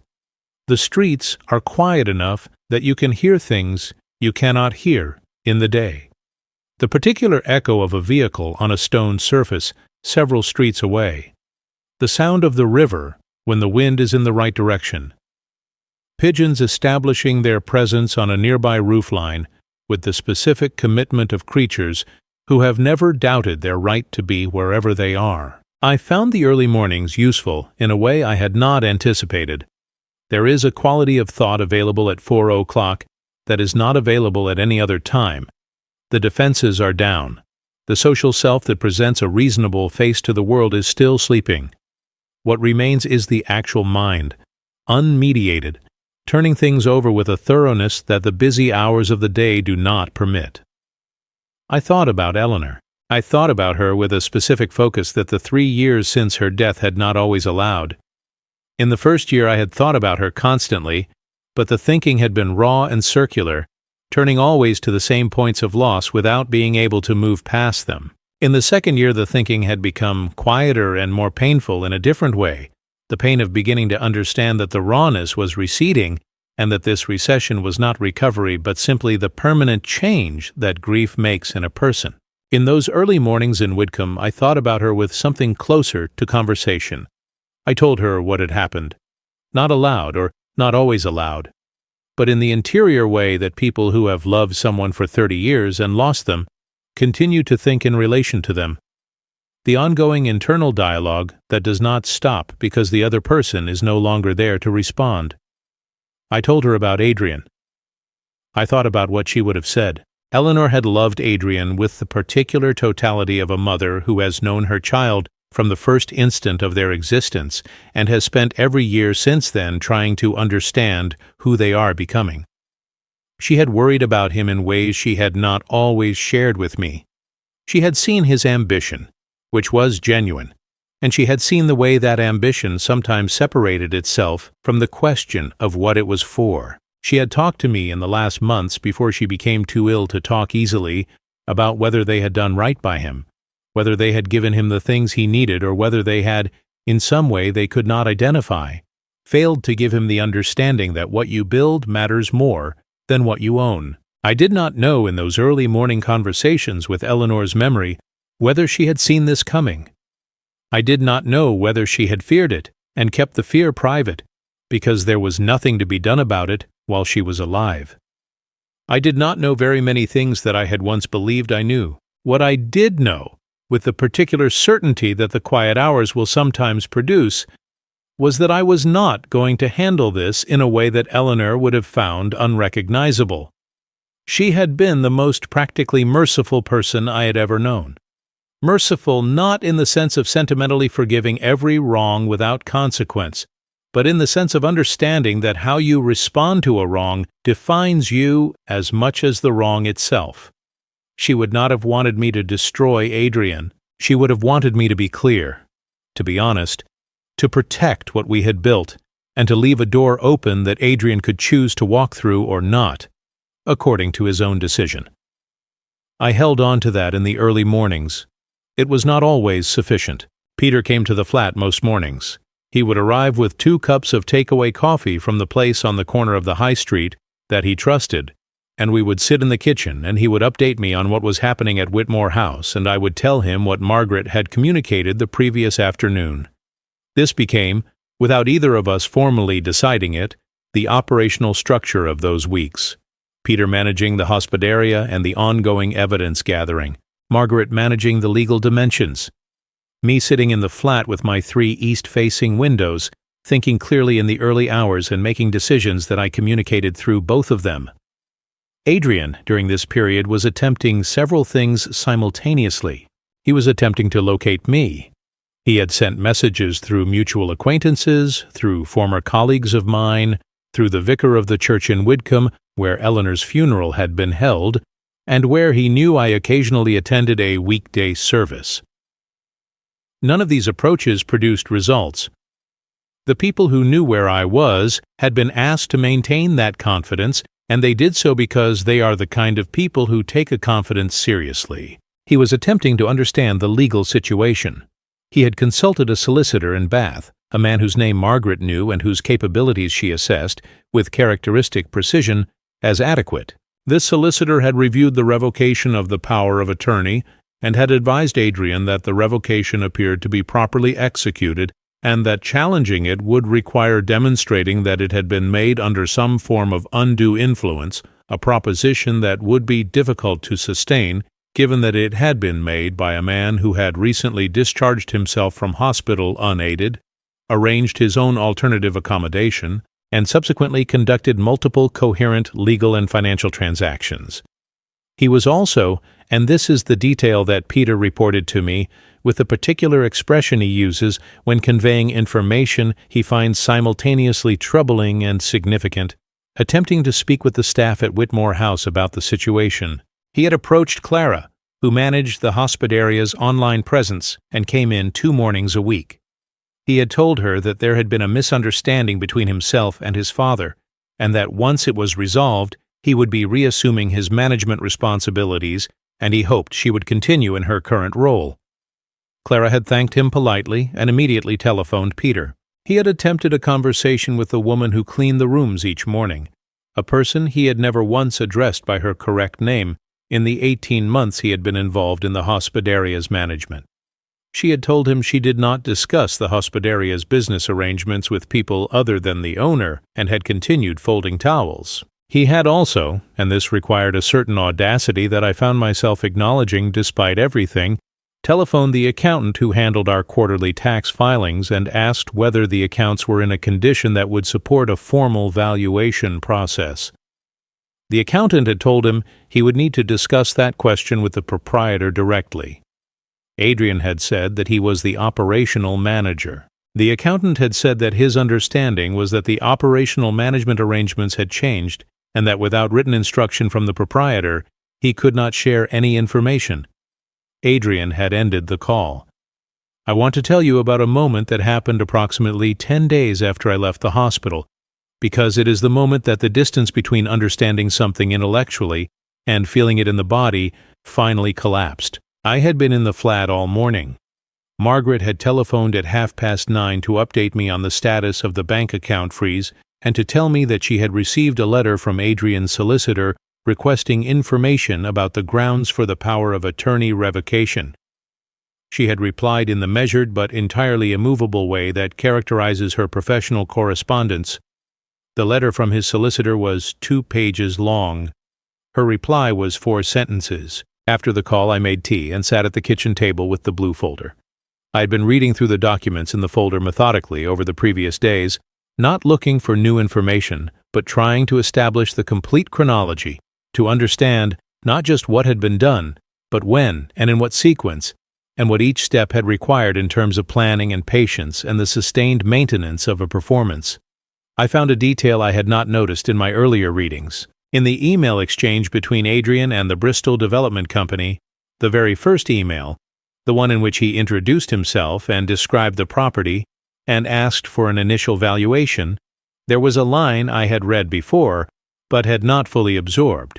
The streets are quiet enough that you can hear things you cannot hear in the day. The particular echo of a vehicle on a stone surface several streets away. The sound of the river when the wind is in the right direction. Pigeons establishing their presence on a nearby roofline with the specific commitment of creatures who have never doubted their right to be wherever they are. I found the early mornings useful in a way I had not anticipated. There is a quality of thought available at 4 o'clock that is not available at any other time. The defenses are down. The social self that presents a reasonable face to the world is still sleeping. What remains is the actual mind, unmediated, turning things over with a thoroughness that the busy hours of the day do not permit. I thought about Eleanor. I thought about her with a specific focus that the 3 years since her death had not always allowed. In the first year I had thought about her constantly, but the thinking had been raw and circular, turning always to the same points of loss without being able to move past them. In the second year, the thinking had become quieter and more painful in a different way, the pain of beginning to understand that the rawness was receding and that this recession was not recovery but simply the permanent change that grief makes in a person. In those early mornings in Whitcomb, I thought about her with something closer to conversation. I told her what had happened. Not aloud, or not always aloud, but in the interior way that people who have loved someone for 30 years and lost them continue to think in relation to them. The ongoing internal dialogue that does not stop because the other person is no longer there to respond. I told her about Adrian. I thought about what she would have said. Eleanor had loved Adrian with the particular totality of a mother who has known her child from the first instant of their existence and has spent every year since then trying to understand who they are becoming. She had worried about him in ways she had not always shared with me. She had seen his ambition, which was genuine, and she had seen the way that ambition sometimes separated itself from the question of what it was for. She had talked to me in the last months before she became too ill to talk easily about whether they had done right by him, whether they had given him the things he needed, or whether they had, in some way they could not identify, failed to give him the understanding that what you build matters more than what you own. I did not know in those early morning conversations with Eleanor's memory whether she had seen this coming. I did not know whether she had feared it and kept the fear private because there was nothing to be done about it while she was alive. I did not know very many things that I had once believed I knew. What I did know, with the particular certainty that the quiet hours will sometimes produce, was that I was not going to handle this in a way that Eleanor would have found unrecognizable. She had been the most practically merciful person I had ever known. Merciful not in the sense of sentimentally forgiving every wrong without consequence, but in the sense of understanding that how you respond to a wrong defines you as much as the wrong itself. She would not have wanted me to destroy Adrian. She would have wanted me to be clear, to be honest, to protect what we had built, and to leave a door open that Adrian could choose to walk through or not, according to his own decision. I held on to that in the early mornings. It was not always sufficient. Peter came to the flat most mornings. He would arrive with 2 cups of takeaway coffee from the place on the corner of the high street that he trusted, and we would sit in the kitchen, and he would update me on what was happening at Whitmore House, and I would tell him what Margaret had communicated the previous afternoon. This became, without either of us formally deciding it, the operational structure of those weeks. Peter managing the hospitaria and the ongoing evidence gathering, Margaret managing the legal dimensions, me sitting in the flat with my 3 east-facing windows, thinking clearly in the early hours and making decisions that I communicated through both of them. Adrian, during this period, was attempting several things simultaneously. He was attempting to locate me. He had sent messages through mutual acquaintances, through former colleagues of mine, through the vicar of the church in Whitcomb, where Eleanor's funeral had been held, and where he knew I occasionally attended a weekday service. None of these approaches produced results. The people who knew where I was had been asked to maintain that confidence, and they did so because they are the kind of people who take a confidence seriously. He was attempting to understand the legal situation. He had consulted a solicitor in Bath, a man whose name Margaret knew and whose capabilities she assessed, with characteristic precision, as adequate. This solicitor had reviewed the revocation of the power of attorney and had advised Adrian that the revocation appeared to be properly executed and that challenging it would require demonstrating that it had been made under some form of undue influence, a proposition that would be difficult to sustain given that it had been made by a man who had recently discharged himself from hospital unaided, arranged his own alternative accommodation, and subsequently conducted multiple coherent legal and financial transactions. He was also, and this is the detail that Peter reported to me, with the particular expression he uses when conveying information he finds simultaneously troubling and significant, attempting to speak with the staff at Whitmore House about the situation. He had approached Clara, who managed the hospitaria's online presence and came in 2 mornings a week. He had told her that there had been a misunderstanding between himself and his father, and that once it was resolved, He would be reassuming his management responsibilities, and he hoped she would continue in her current role. Clara had thanked him politely and immediately telephoned Peter. He had attempted a conversation with the woman who cleaned the rooms each morning, a person he had never once addressed by her correct name in the 18 months he had been involved in the hospidaria's management. She had told him she did not discuss the hospidaria's business arrangements with people other than the owner and had continued folding towels. He had also, and this required a certain audacity that I found myself acknowledging despite everything, telephoned the accountant who handled our quarterly tax filings and asked whether the accounts were in a condition that would support a formal valuation process. The accountant had told him he would need to discuss that question with the proprietor directly. Adrian had said that he was the operational manager. The accountant had said that his understanding was that the operational management arrangements had changed and that without written instruction from the proprietor, he could not share any information. Adrian had ended the call. I want to tell you about a moment that happened approximately 10 days after I left the hospital, because it is the moment that the distance between understanding something intellectually and feeling it in the body finally collapsed. I had been in the flat all morning. Margaret had telephoned at 9:30 to update me on the status of the bank account freeze and to tell me that she had received a letter from Adrian's solicitor requesting information about the grounds for the power of attorney revocation. She had replied in the measured but entirely immovable way that characterizes her professional correspondence. The letter from his solicitor was 2 pages long. Her reply was 4 sentences. After the call, I made tea and sat at the kitchen table with the blue folder. I had been reading through the documents in the folder methodically over the previous days, not looking for new information, but trying to establish the complete chronology, to understand not just what had been done, but when and in what sequence, and what each step had required in terms of planning and patience and the sustained maintenance of a performance. I found a detail I had not noticed in my earlier readings. In the email exchange between Adrian and the Bristol Development Company, the very first email, the one in which he introduced himself and described the property and asked for an initial valuation, there was a line I had read before, but had not fully absorbed.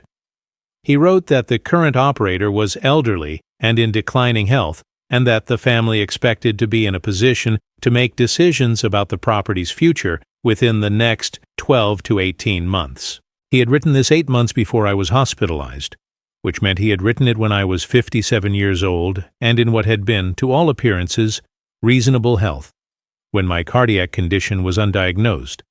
He wrote that the current operator was elderly and in declining health, and that the family expected to be in a position to make decisions about the property's future within the next 12 to 18 months. He had written this 8 months before I was hospitalized, which meant he had written it when I was 57 years old and in what had been, to all appearances, reasonable health, when my cardiac condition was undiagnosed,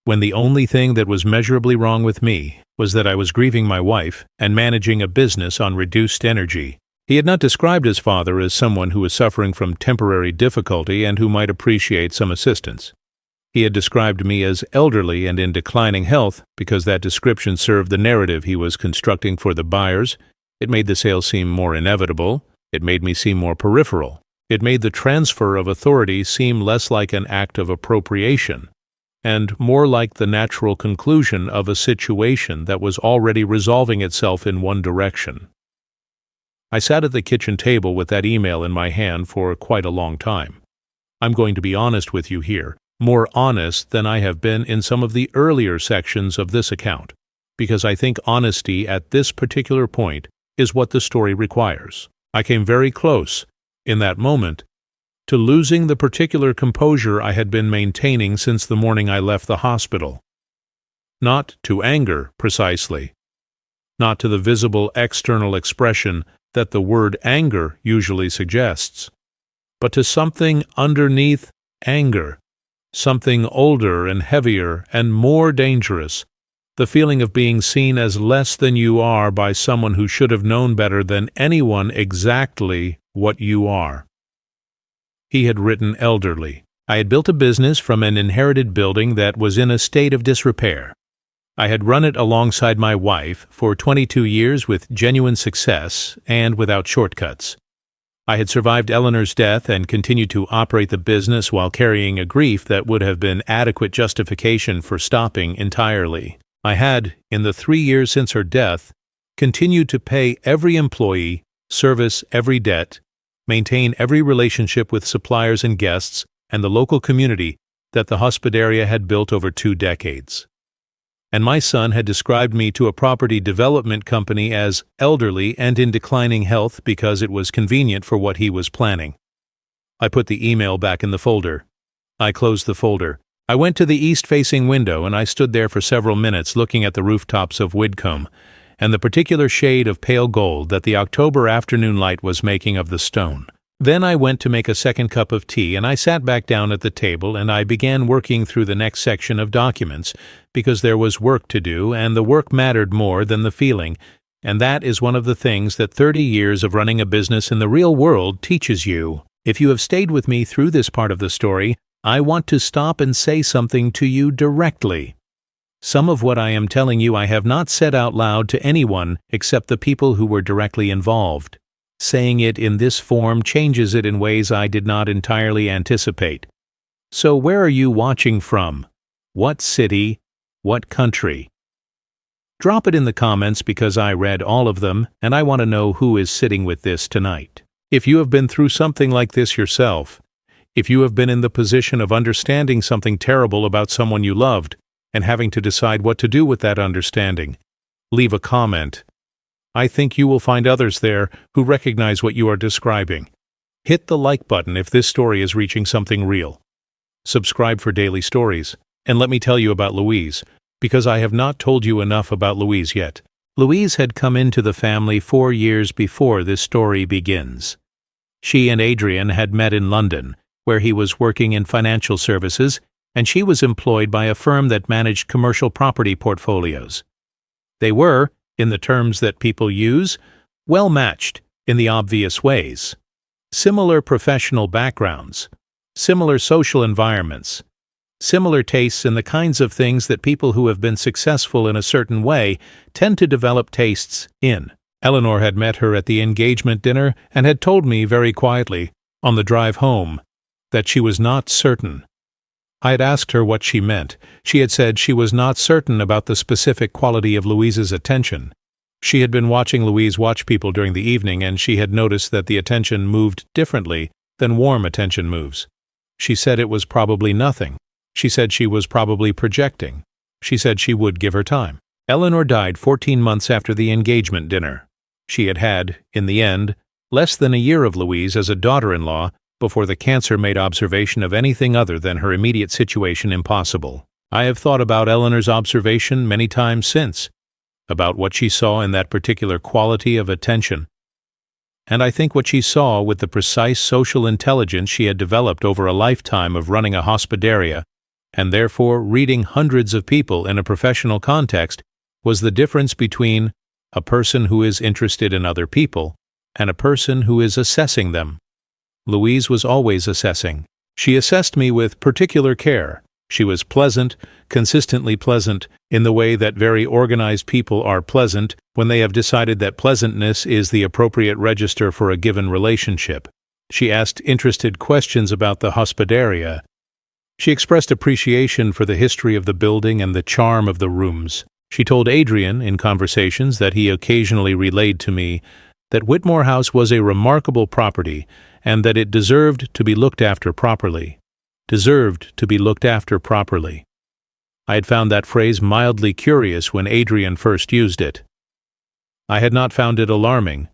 when the only thing that was measurably wrong with me was that I was grieving my wife and managing a business on reduced energy. He had not described his father as someone who was suffering from temporary difficulty and who might appreciate some assistance. He had described me as elderly and in declining health because that description served the narrative he was constructing for the buyers. It made the sale seem more inevitable. It made me seem more peripheral. It made the transfer of authority seem less like an act of appropriation and more like the natural conclusion of a situation that was already resolving itself in one direction. I sat at the kitchen table with that email in my hand for quite a long time. I'm going to be honest with you here. More honest than I have been in some of the earlier sections of this account, because I think honesty at this particular point is what the story requires. I came very close, in that moment, to losing the particular composure I had been maintaining since the morning I left the hospital. Not to anger, precisely. Not to the visible external expression that the word anger usually suggests, but to something underneath anger. Something older and heavier and more dangerous, the feeling of being seen as less than you are by someone who should have known better than anyone exactly what you are. He had written elderly. I had built a business from an inherited building that was in a state of disrepair. I had run it alongside my wife for 22 years with genuine success and without shortcuts. I had survived Eleanor's death and continued to operate the business while carrying a grief that would have been adequate justification for stopping entirely. I had, in the 3 years since her death, continued to pay every employee, service every debt, maintain every relationship with suppliers and guests and the local community that the hospitaria had built over 2 decades. and my son had described me to a property development company as elderly and in declining health because it was convenient for what he was planning. I put the email back in the folder. I closed the folder. I went to the east-facing window and I stood there for several minutes looking at the rooftops of Widcombe and the particular shade of pale gold that the October afternoon light was making of the stone. Then I went to make a second cup of tea and I sat back down at the table and I began working through the next section of documents because there was work to do and the work mattered more than the feeling, and that is one of the things that 30 years of running a business in the real world teaches you. If you have stayed with me through this part of the story, I want to stop and say something to you directly. Some of what I am telling you I have not said out loud to anyone except the people who were directly involved. Saying it in this form changes it in ways I did not entirely anticipate. So where are you watching from? What city? What country? Drop it in the comments because I read all of them and I want to know who is sitting with this tonight. If you have been through something like this yourself, if you have been in the position of understanding something terrible about someone you loved and having to decide what to do with that understanding, leave a comment. I think you will find others there who recognize what you are describing. Hit the like button if this story is reaching something real. Subscribe for daily stories, and let me tell you about Louise, because I have not told you enough about Louise yet. Louise had come into the family 4 years before this story begins. She and Adrian had met in London, where he was working in financial services, and she was employed by a firm that managed commercial property portfolios. They were, in the terms that people use, well matched in the obvious ways. Similar professional backgrounds, similar social environments, similar tastes in the kinds of things that people who have been successful in a certain way tend to develop tastes in. Eleanor had met her at the engagement dinner and had told me very quietly, on the drive home, that she was not certain. I had asked her what she meant. She had said she was not certain about the specific quality of Louise's attention. She had been watching Louise watch people during the evening, and she had noticed that the attention moved differently than warm attention moves. She said it was probably nothing. She said she was probably projecting. She said she would give her time. Eleanor died 14 months after the engagement dinner. She had had, in the end, less than a year of Louise as a daughter-in-law before the cancer made observation of anything other than her immediate situation impossible. I have thought about Eleanor's observation many times since, about what she saw in that particular quality of attention. And I think what she saw with the precise social intelligence she had developed over a lifetime of running a hospitaria, and therefore reading hundreds of people in a professional context, was the difference between a person who is interested in other people and a person who is assessing them. Louise was always assessing. She assessed me with particular care. She was pleasant, consistently pleasant, in the way that very organized people are pleasant when they have decided that pleasantness is the appropriate register for a given relationship. She asked interested questions about the hospitaria. She expressed appreciation for the history of the building and the charm of the rooms. She told Adrian, in conversations that he occasionally relayed to me, that Whitmore House was a remarkable property and that it deserved to be looked after properly. Deserved to be looked after properly. I had found that phrase mildly curious when Adrian first used it. I had not found it alarming.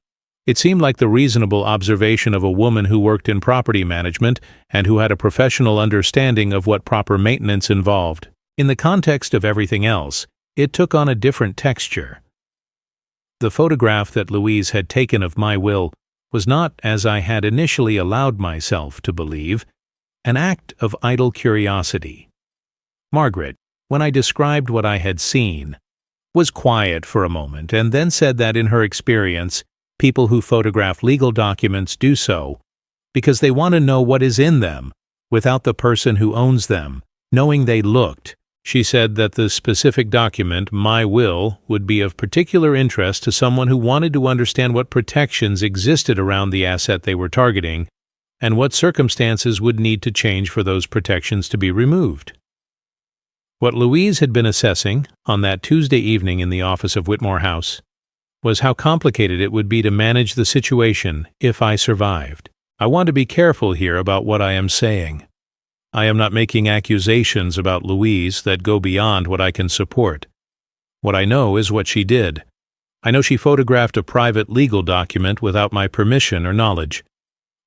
It seemed like the reasonable observation of a woman who worked in property management and who had a professional understanding of what proper maintenance involved. In the context of everything else, it took on a different texture. The photograph that Louise had taken of my will was not, as I had initially allowed myself to believe, an act of idle curiosity. Margaret, when I described what I had seen, was quiet for a moment and then said that in her experience, people who photograph legal documents do so because they want to know what is in them without the person who owns them knowing they looked. She said that the specific document, my will, would be of particular interest to someone who wanted to understand what protections existed around the asset they were targeting and what circumstances would need to change for those protections to be removed. What Louise had been assessing on that Tuesday evening in the office of Whitmore House was how complicated it would be to manage the situation if I survived. I want to be careful here about what I am saying. I am not making accusations about Louise that go beyond what I can support. What I know is what she did. I know she photographed a private legal document without my permission or knowledge.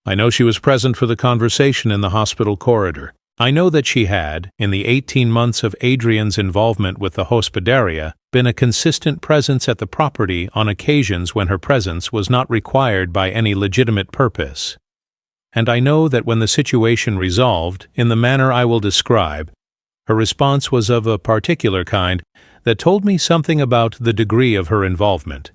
I know she was present for the conversation in the hospital corridor. I know that she had, in the 18 months of Adrian's involvement with the hospederia, been a consistent presence at the property on occasions when her presence was not required by any legitimate purpose. And I know that when the situation resolved, in the manner I will describe, her response was of a particular kind that told me something about the degree of her involvement.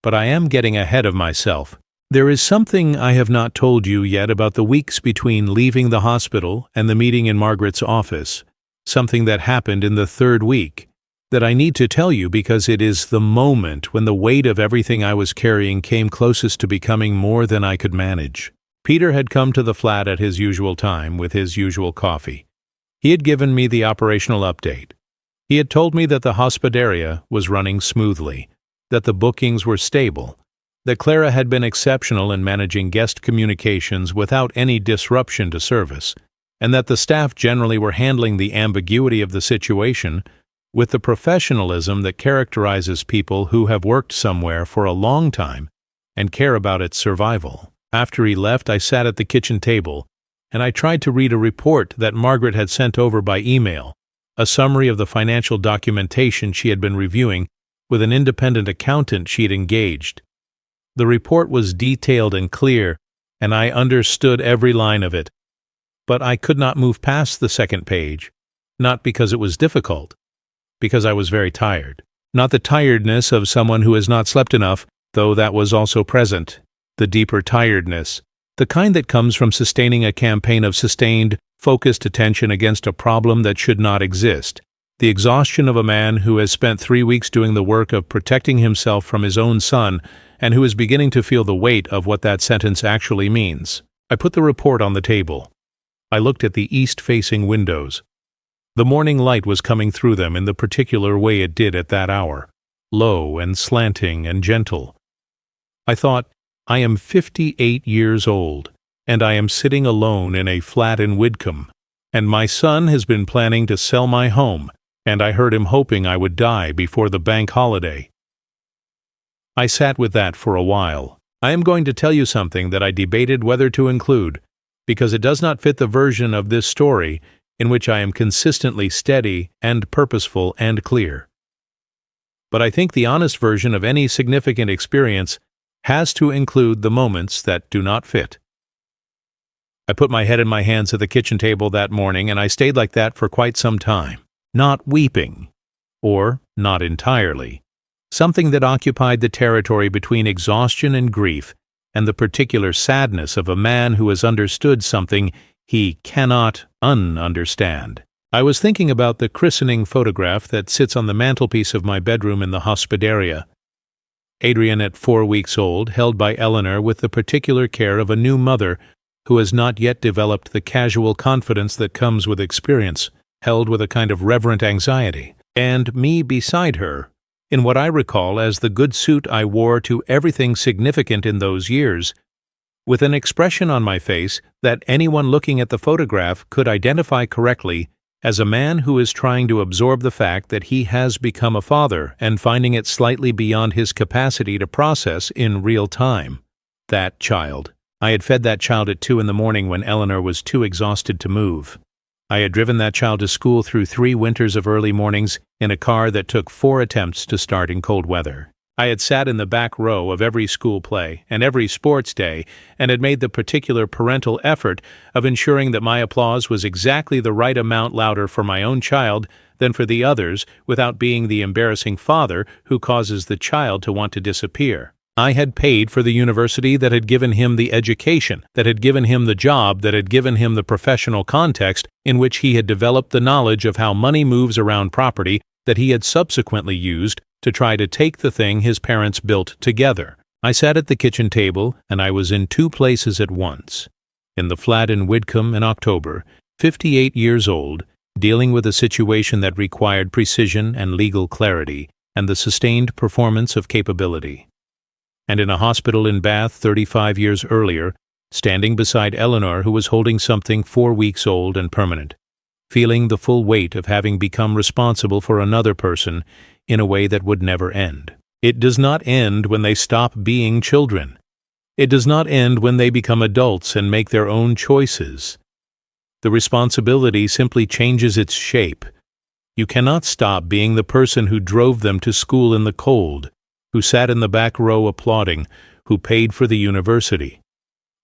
But I am getting ahead of myself. There is something I have not told you yet about the weeks between leaving the hospital and the meeting in Margaret's office, something that happened in the 3rd week, that I need to tell you because it is the moment when the weight of everything I was carrying came closest to becoming more than I could manage. Peter had come to the flat at his usual time with his usual coffee. He had given me the operational update. He had told me that the hospederia was running smoothly, that the bookings were stable, that Clara had been exceptional in managing guest communications without any disruption to service, and that the staff generally were handling the ambiguity of the situation with the professionalism that characterizes people who have worked somewhere for a long time and care about its survival. After he left, I sat at the kitchen table, and I tried to read a report that Margaret had sent over by email, a summary of the financial documentation she had been reviewing with an independent accountant she had engaged. The report was detailed and clear, and I understood every line of it. But I could not move past the 2nd page, not because it was difficult, because I was very tired. Not the tiredness of someone who has not slept enough, though that was also present. The deeper tiredness, the kind that comes from sustaining a campaign of sustained, focused attention against a problem that should not exist. The exhaustion of a man who has spent 3 weeks doing the work of protecting himself from his own son and who is beginning to feel the weight of what that sentence actually means. I put the report on the table. I looked at the east-facing windows. The morning light was coming through them in the particular way it did at that hour, low and slanting and gentle. I thought, I am 58 years old, and I am sitting alone in a flat in Widcombe, and my son has been planning to sell my home, and I heard him hoping I would die before the bank holiday. I sat with that for a while. I am going to tell you something that I debated whether to include, because it does not fit the version of this story in which I am consistently steady and purposeful and clear. But I think the honest version of any significant experience has to include the moments that do not fit. I put my head in my hands at the kitchen table that morning, and I stayed like that for quite some time, not weeping, or not entirely. Something that occupied the territory between exhaustion and grief, and the particular sadness of a man who has understood something he cannot un-understand. I was thinking about the christening photograph that sits on the mantelpiece of my bedroom in the hospederia. Adrian at 4 weeks old, held by Eleanor with the particular care of a new mother who has not yet developed the casual confidence that comes with experience, held with a kind of reverent anxiety, and me beside her, in what I recall as the good suit I wore to everything significant in those years, with an expression on my face that anyone looking at the photograph could identify correctly as a man who is trying to absorb the fact that he has become a father and finding it slightly beyond his capacity to process in real time. That child. I had fed that child at 2 in the morning when Eleanor was too exhausted to move. I had driven that child to school through 3 winters of early mornings in a car that took 4 attempts to start in cold weather. I had sat in the back row of every school play and every sports day and had made the particular parental effort of ensuring that my applause was exactly the right amount louder for my own child than for the others without being the embarrassing father who causes the child to want to disappear. I had paid for the university that had given him the education, that had given him the job, that had given him the professional context in which he had developed the knowledge of how money moves around property that he had subsequently used to try to take the thing his parents built together. I sat at the kitchen table, and I was in 2 places at once. In the flat in Widcombe in October, 58 years old, dealing with a situation that required precision and legal clarity and the sustained performance of capability. And in a hospital in Bath 35 years earlier, standing beside Eleanor who was holding something 4 weeks old and permanent. feeling the full weight of having become responsible for another person in a way that would never end. It does not end when they stop being children. It does not end when they become adults and make their own choices. The responsibility simply changes its shape. You cannot stop being the person who drove them to school in the cold, who sat in the back row applauding, who paid for the university.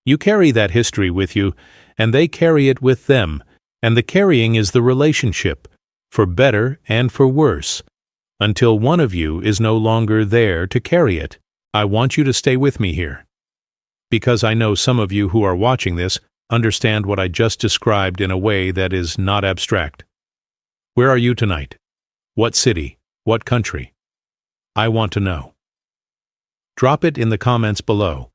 You carry that history with you, and they carry it with them, and the carrying is the relationship, for better and for worse, until one of you is no longer there to carry it. I want you to stay with me here, because I know some of you who are watching this understand what I just described in a way that is not abstract. Where are you tonight? What city? What country? I want to know. Drop it in the comments below.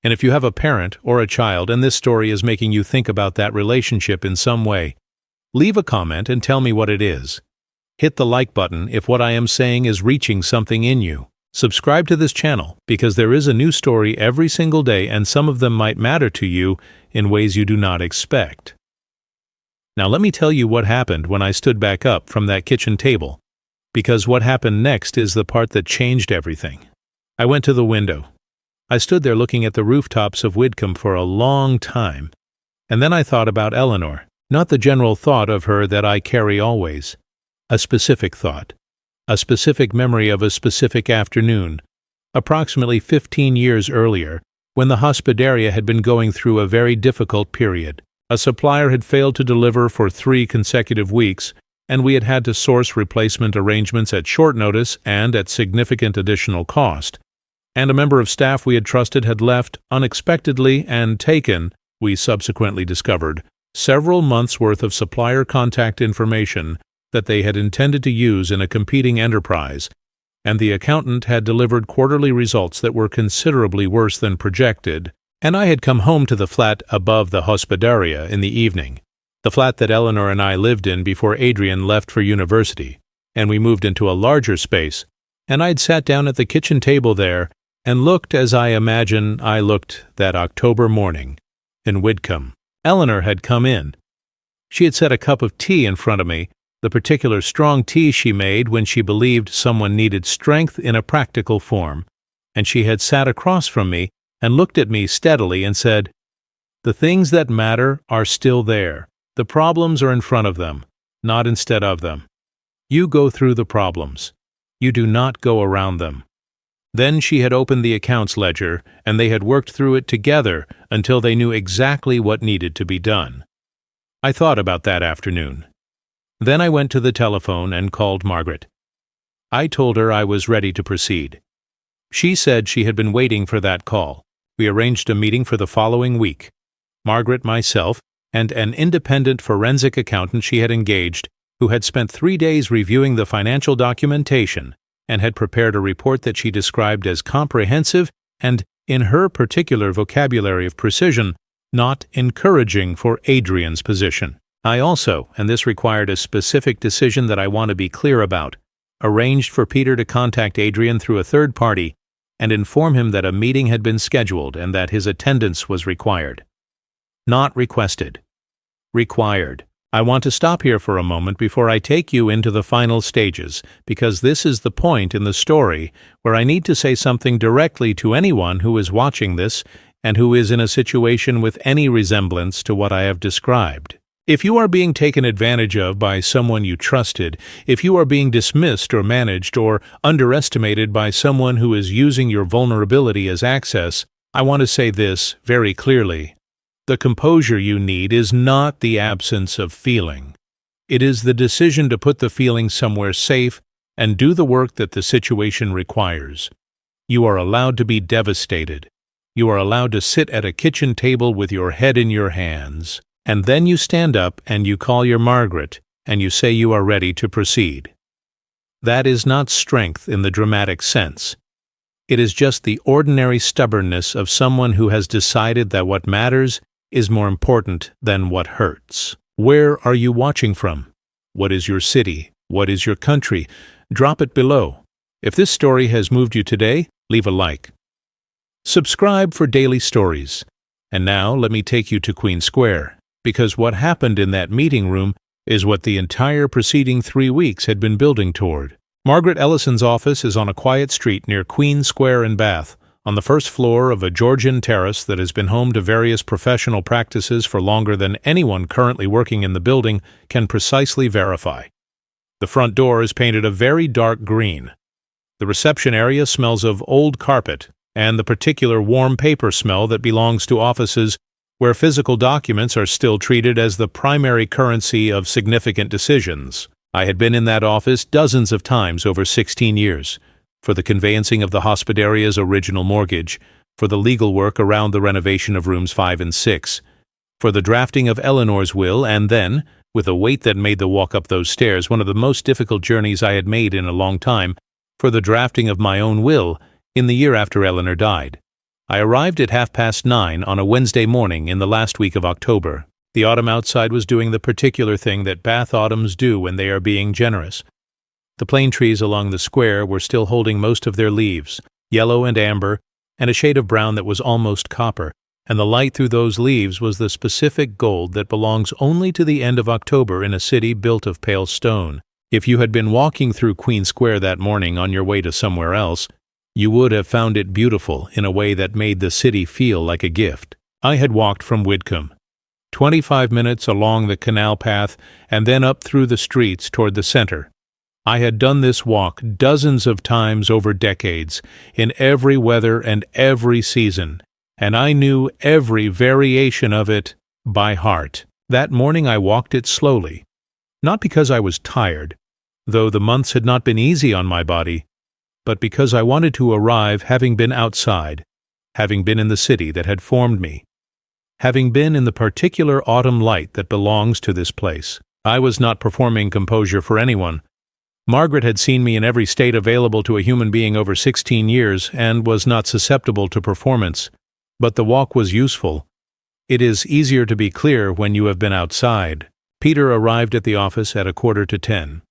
And if you have a parent or a child and this story is making you think about that relationship in some way, leave a comment and tell me what it is. Hit the like button if what I am saying is reaching something in you. Subscribe to this channel because there is a new story every single day, and some of them might matter to you in ways you do not expect. Now let me tell you what happened when I stood back up from that kitchen table, because what happened next is the part that changed everything. I went to the window. I stood there looking at the rooftops of Whitcomb for a long time, and then I thought about Eleanor, not the general thought of her that I carry always, a specific thought, a specific memory of a specific afternoon, approximately 15 years earlier, when the hospitaria had been going through a very difficult period. A supplier had failed to deliver for 3 consecutive weeks, and we had had to source replacement arrangements at short notice and at significant additional cost. And a member of staff we had trusted had left unexpectedly and taken, we subsequently discovered, several months' worth of supplier contact information that they had intended to use in a competing enterprise, and the accountant had delivered quarterly results that were considerably worse than projected, and I had come home to the flat above the hospitaria in the evening, the flat that Eleanor and I lived in before Adrian left for university, and we moved into a larger space, and I'd sat down at the kitchen table there and looked as I imagine I looked that October morning in Whitcomb. Eleanor had come in. She had set a cup of tea in front of me, the particular strong tea she made when she believed someone needed strength in a practical form, and she had sat across from me and looked at me steadily and said, "The things that matter are still there. The problems are in front of them, not instead of them. You go through the problems. You do not go around them." Then she had opened the accounts ledger, and they had worked through it together until they knew exactly what needed to be done. I thought about that afternoon. Then I went to the telephone and called Margaret. I told her I was ready to proceed. She said she had been waiting for that call. We arranged a meeting for the following week. Margaret, myself, and an independent forensic accountant she had engaged, who had spent 3 days reviewing the financial documentation and had prepared a report that she described as comprehensive and, in her particular vocabulary of precision, not encouraging for Adrian's position. I also, and this required a specific decision that I want to be clear about, arranged for Peter to contact Adrian through a third party and inform him that a meeting had been scheduled and that his attendance was required. Not requested. Required. I want to stop here for a moment before I take you into the final stages, because this is the point in the story where I need to say something directly to anyone who is watching this and who is in a situation with any resemblance to what I have described. If you are being taken advantage of by someone you trusted, if you are being dismissed or managed or underestimated by someone who is using your vulnerability as access, I want to say this very clearly. The composure you need is not the absence of feeling. It is the decision to put the feeling somewhere safe and do the work that the situation requires. You are allowed to be devastated. You are allowed to sit at a kitchen table with your head in your hands. And then you stand up and you call your Margaret and you say you are ready to proceed. That is not strength in the dramatic sense. It is just the ordinary stubbornness of someone who has decided that what matters is more important than what hurts. Where are you watching from? What is your city? What is your country? Drop it below. If this story has moved you today, leave a like. Subscribe for daily stories. And now let me take you to Queen Square, because what happened in that meeting room is what the entire preceding 3 weeks had been building toward. Margaret Ellison's office is on a quiet street near Queen Square in Bath, on the first floor of a Georgian terrace that has been home to various professional practices for longer than anyone currently working in the building can precisely verify. The front door is painted a very dark green. The reception area smells of old carpet and the particular warm paper smell that belongs to offices where physical documents are still treated as the primary currency of significant decisions. I had been in that office dozens of times over 16 years, for the conveyancing of the hospitalia's original mortgage, for the legal work around the renovation of rooms 5 and 6, for the drafting of Eleanor's will, and then, with a weight that made the walk up those stairs one of the most difficult journeys I had made in a long time, for the drafting of my own will in the year after Eleanor died. I arrived at 9:30 on a Wednesday morning in the last week of October. The autumn outside was doing the particular thing that Bath autumns do when they are being generous. The plane trees along the square were still holding most of their leaves, yellow and amber, and a shade of brown that was almost copper, and the light through those leaves was the specific gold that belongs only to the end of October in a city built of pale stone. If you had been walking through Queen Square that morning on your way to somewhere else, you would have found it beautiful in a way that made the city feel like a gift. I had walked from Widcombe, 25 minutes along the canal path and then up through the streets toward the center. I had done this walk dozens of times over decades, in every weather and every season, and I knew every variation of it by heart. That morning I walked it slowly, not because I was tired, though the months had not been easy on my body, but because I wanted to arrive having been outside, having been in the city that had formed me, having been in the particular autumn light that belongs to this place. I was not performing composure for anyone. Margaret had seen me in every state available to a human being over 16 years and was not susceptible to performance, but the walk was useful. It is easier to be clear when you have been outside. Peter arrived at the office at 9:45.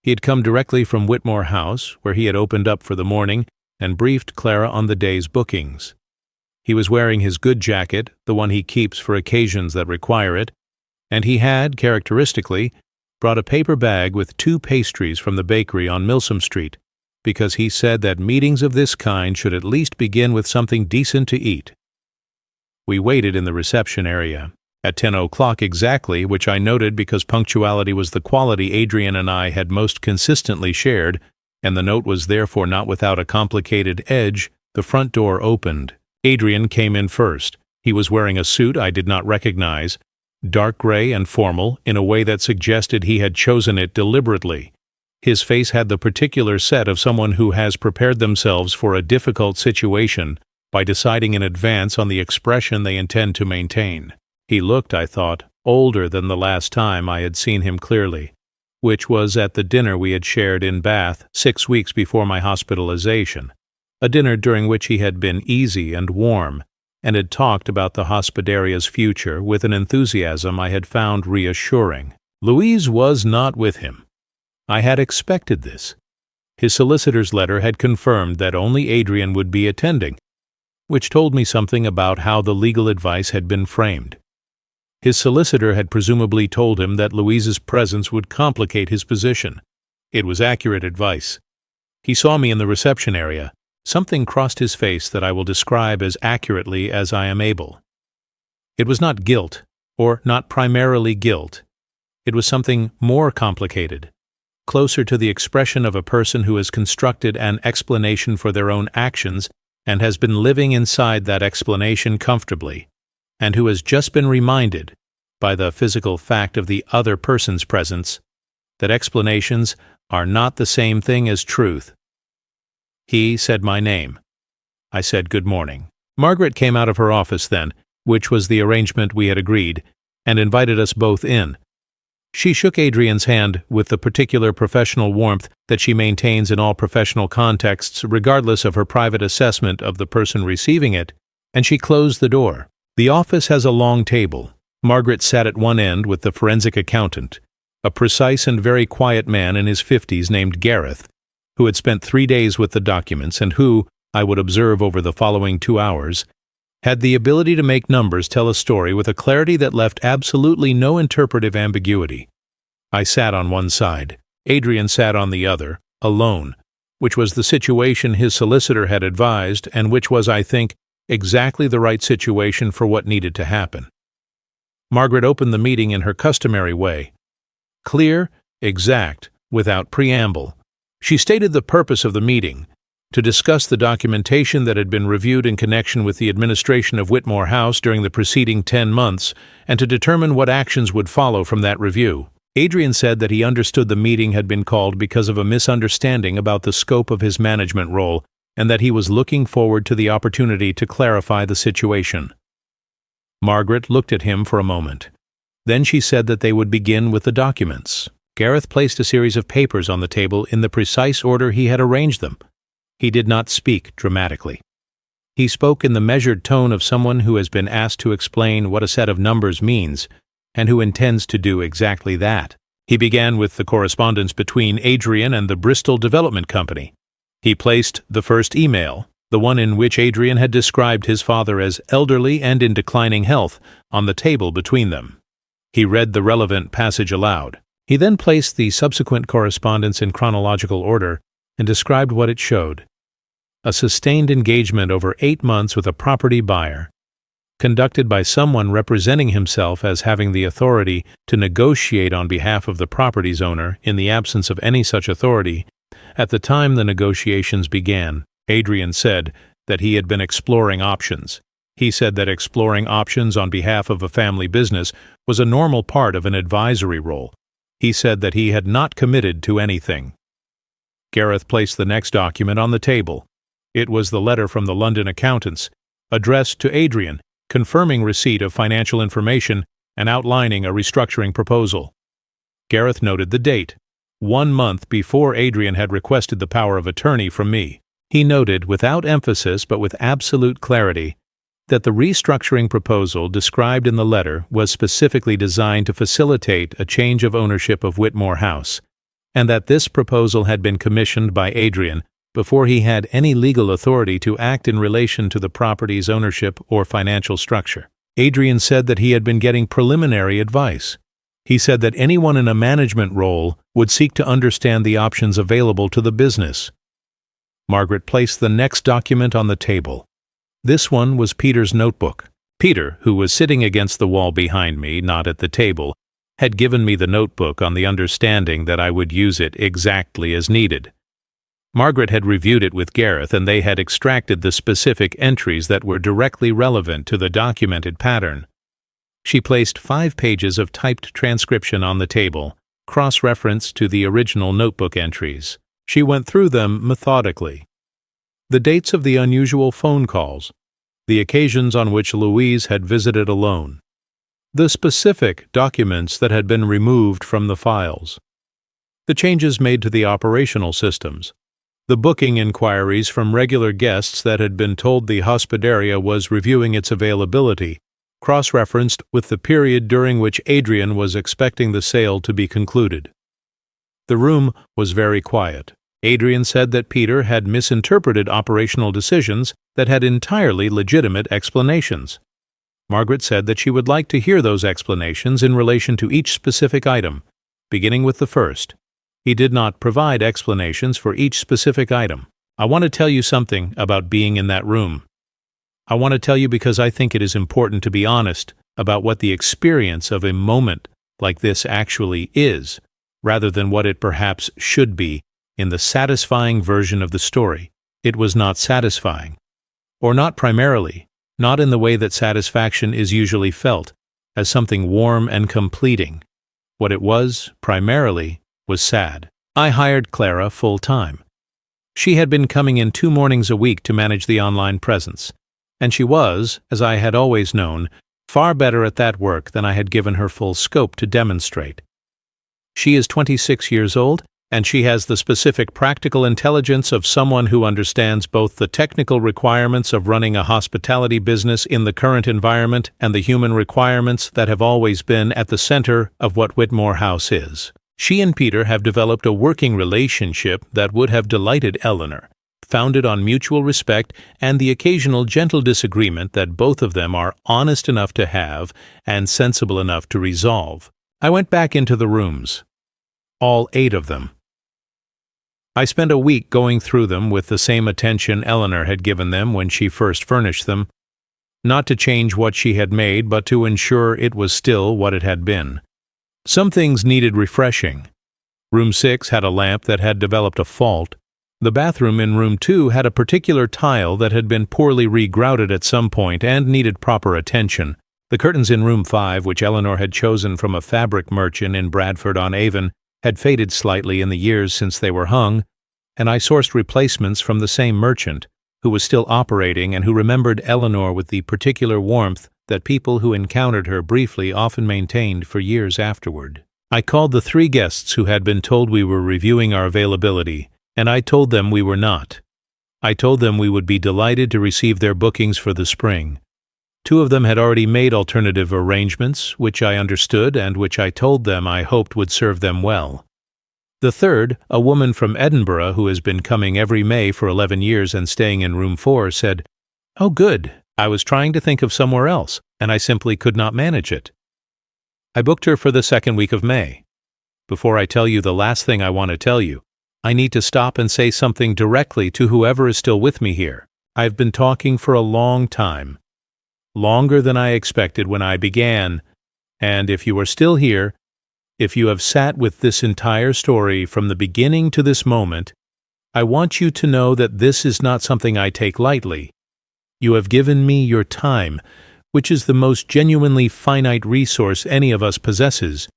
He had come directly from Whitmore House, where he had opened up for the morning, and briefed Clara on the day's bookings. He was wearing his good jacket, the one he keeps for occasions that require it, and he had, characteristically, brought a paper bag with 2 pastries from the bakery on Milsom Street, because he said that meetings of this kind should at least begin with something decent to eat. We waited in the reception area. At 10 o'clock exactly, which I noted because punctuality was the quality Adrian and I had most consistently shared, and the note was therefore not without a complicated edge, the front door opened. Adrian came in first. He was wearing a suit I did not recognize, dark gray and formal, in a way that suggested he had chosen it deliberately. His face had the particular set of someone who has prepared themselves for a difficult situation by deciding in advance on the expression they intend to maintain. He looked, I thought, older than the last time I had seen him clearly, which was at the dinner we had shared in Bath 6 weeks before my hospitalization, a dinner during which he had been easy and warm, and had talked about the hospitalia's future with an enthusiasm I had found reassuring. Louise was not with him. I had expected this. His solicitor's letter had confirmed that only Adrian would be attending, which told me something about how the legal advice had been framed. His solicitor had presumably told him that Louise's presence would complicate his position. It was accurate advice. He saw me in the reception area. Something crossed his face that I will describe as accurately as I am able. It was not guilt, or not primarily guilt. It was something more complicated, closer to the expression of a person who has constructed an explanation for their own actions and has been living inside that explanation comfortably, and who has just been reminded, by the physical fact of the other person's presence, that explanations are not the same thing as truth. He said my name. I said good morning. Margaret came out of her office then, which was the arrangement we had agreed, and invited us both in. She shook Adrian's hand with the particular professional warmth that she maintains in all professional contexts regardless of her private assessment of the person receiving it, and she closed the door. The office has a long table. Margaret sat at one end with the forensic accountant, a precise and very quiet man in his 50s named Gareth, who had spent 3 days with the documents and who, I would observe over the following 2 hours, had the ability to make numbers tell a story with a clarity that left absolutely no interpretive ambiguity. I sat on one side. Adrian sat on the other, alone, which was the situation his solicitor had advised and which was, I think, exactly the right situation for what needed to happen. Margaret opened the meeting in her customary way. Clear, exact, without preamble. She stated the purpose of the meeting, to discuss the documentation that had been reviewed in connection with the administration of Whitmore House during the preceding 10 months and to determine what actions would follow from that review. Adrian said that he understood the meeting had been called because of a misunderstanding about the scope of his management role and that he was looking forward to the opportunity to clarify the situation. Margaret looked at him for a moment. Then she said that they would begin with the documents. Gareth placed a series of papers on the table in the precise order he had arranged them. He did not speak dramatically. He spoke in the measured tone of someone who has been asked to explain what a set of numbers means, and who intends to do exactly that. He began with the correspondence between Adrian and the Bristol Development Company. He placed the first email, the one in which Adrian had described his father as elderly and in declining health, on the table between them. He read the relevant passage aloud. He then placed the subsequent correspondence in chronological order and described what it showed. A sustained engagement over 8 months with a property buyer, conducted by someone representing himself as having the authority to negotiate on behalf of the property's owner in the absence of any such authority. At the time the negotiations began, Adrian said that he had been exploring options. He said that exploring options on behalf of a family business was a normal part of an advisory role. He said that he had not committed to anything. Gareth placed the next document on the table. It was the letter from the London accountants, addressed to Adrian, confirming receipt of financial information and outlining a restructuring proposal. Gareth noted the date, 1 month before Adrian had requested the power of attorney from me. He noted, without emphasis but with absolute clarity, that the restructuring proposal described in the letter was specifically designed to facilitate a change of ownership of Whitmore House, and that this proposal had been commissioned by Adrian before he had any legal authority to act in relation to the property's ownership or financial structure. Adrian said that he had been getting preliminary advice. He said that anyone in a management role would seek to understand the options available to the business. Margaret placed the next document on the table. This one was Peter's notebook. Peter, who was sitting against the wall behind me, not at the table, had given me the notebook on the understanding that I would use it exactly as needed. Margaret had reviewed it with Gareth, and they had extracted the specific entries that were directly relevant to the documented pattern. She placed 5 pages of typed transcription on the table, cross-referenced to the original notebook entries. She went through them methodically. The dates of the unusual phone calls, the occasions on which Louise had visited alone, the specific documents that had been removed from the files, the changes made to the operational systems, the booking inquiries from regular guests that had been told the hospitaria was reviewing its availability, cross-referenced with the period during which Adrian was expecting the sale to be concluded. The room was very quiet. Adrian said that Peter had misinterpreted operational decisions that had entirely legitimate explanations. Margaret said that she would like to hear those explanations in relation to each specific item, beginning with the first. He did not provide explanations for each specific item. I want to tell you something about being in that room. I want to tell you because I think it is important to be honest about what the experience of a moment like this actually is, rather than what it perhaps should be in the satisfying version of the story. It was not satisfying, or not primarily, not in the way that satisfaction is usually felt, as something warm and completing. What it was, primarily, was sad. I hired Clara full-time. She had been coming in 2 mornings a week to manage the online presence, and she was, as I had always known, far better at that work than I had given her full scope to demonstrate. She is 26 years old, and she has the specific practical intelligence of someone who understands both the technical requirements of running a hospitality business in the current environment and the human requirements that have always been at the center of what Whitmore House is. She and Peter have developed a working relationship that would have delighted Eleanor, founded on mutual respect and the occasional gentle disagreement that both of them are honest enough to have and sensible enough to resolve. I went back into the rooms. all 8 of them. I spent a week going through them with the same attention Eleanor had given them when she first furnished them, not to change what she had made, but to ensure it was still what it had been. Some things needed refreshing. Room 6 had a lamp that had developed a fault. The bathroom in Room 2 had a particular tile that had been poorly regrouted at some point and needed proper attention. The curtains in Room 5, which Eleanor had chosen from a fabric merchant in Bradford-on-Avon, had faded slightly in the years since they were hung, and I sourced replacements from the same merchant, who was still operating and who remembered Eleanor with the particular warmth that people who encountered her briefly often maintained for years afterward. I called the 3 guests who had been told we were reviewing our availability, and I told them we were not. I told them we would be delighted to receive their bookings for the spring. 2 of them had already made alternative arrangements, which I understood and which I told them I hoped would serve them well. The 3rd, a woman from Edinburgh who has been coming every May for 11 years and staying in Room 4, said, "Oh, good. I was trying to think of somewhere else, and I simply could not manage it." I booked her for the 2nd week of May. Before I tell you the last thing I want to tell you, I need to stop and say something directly to whoever is still with me here. I've been talking for a long time. Longer than I expected when I began, and if you are still here, if you have sat with this entire story from the beginning to this moment, I want you to know that this is not something I take lightly. You have given me your time, which is the most genuinely finite resource any of us possesses,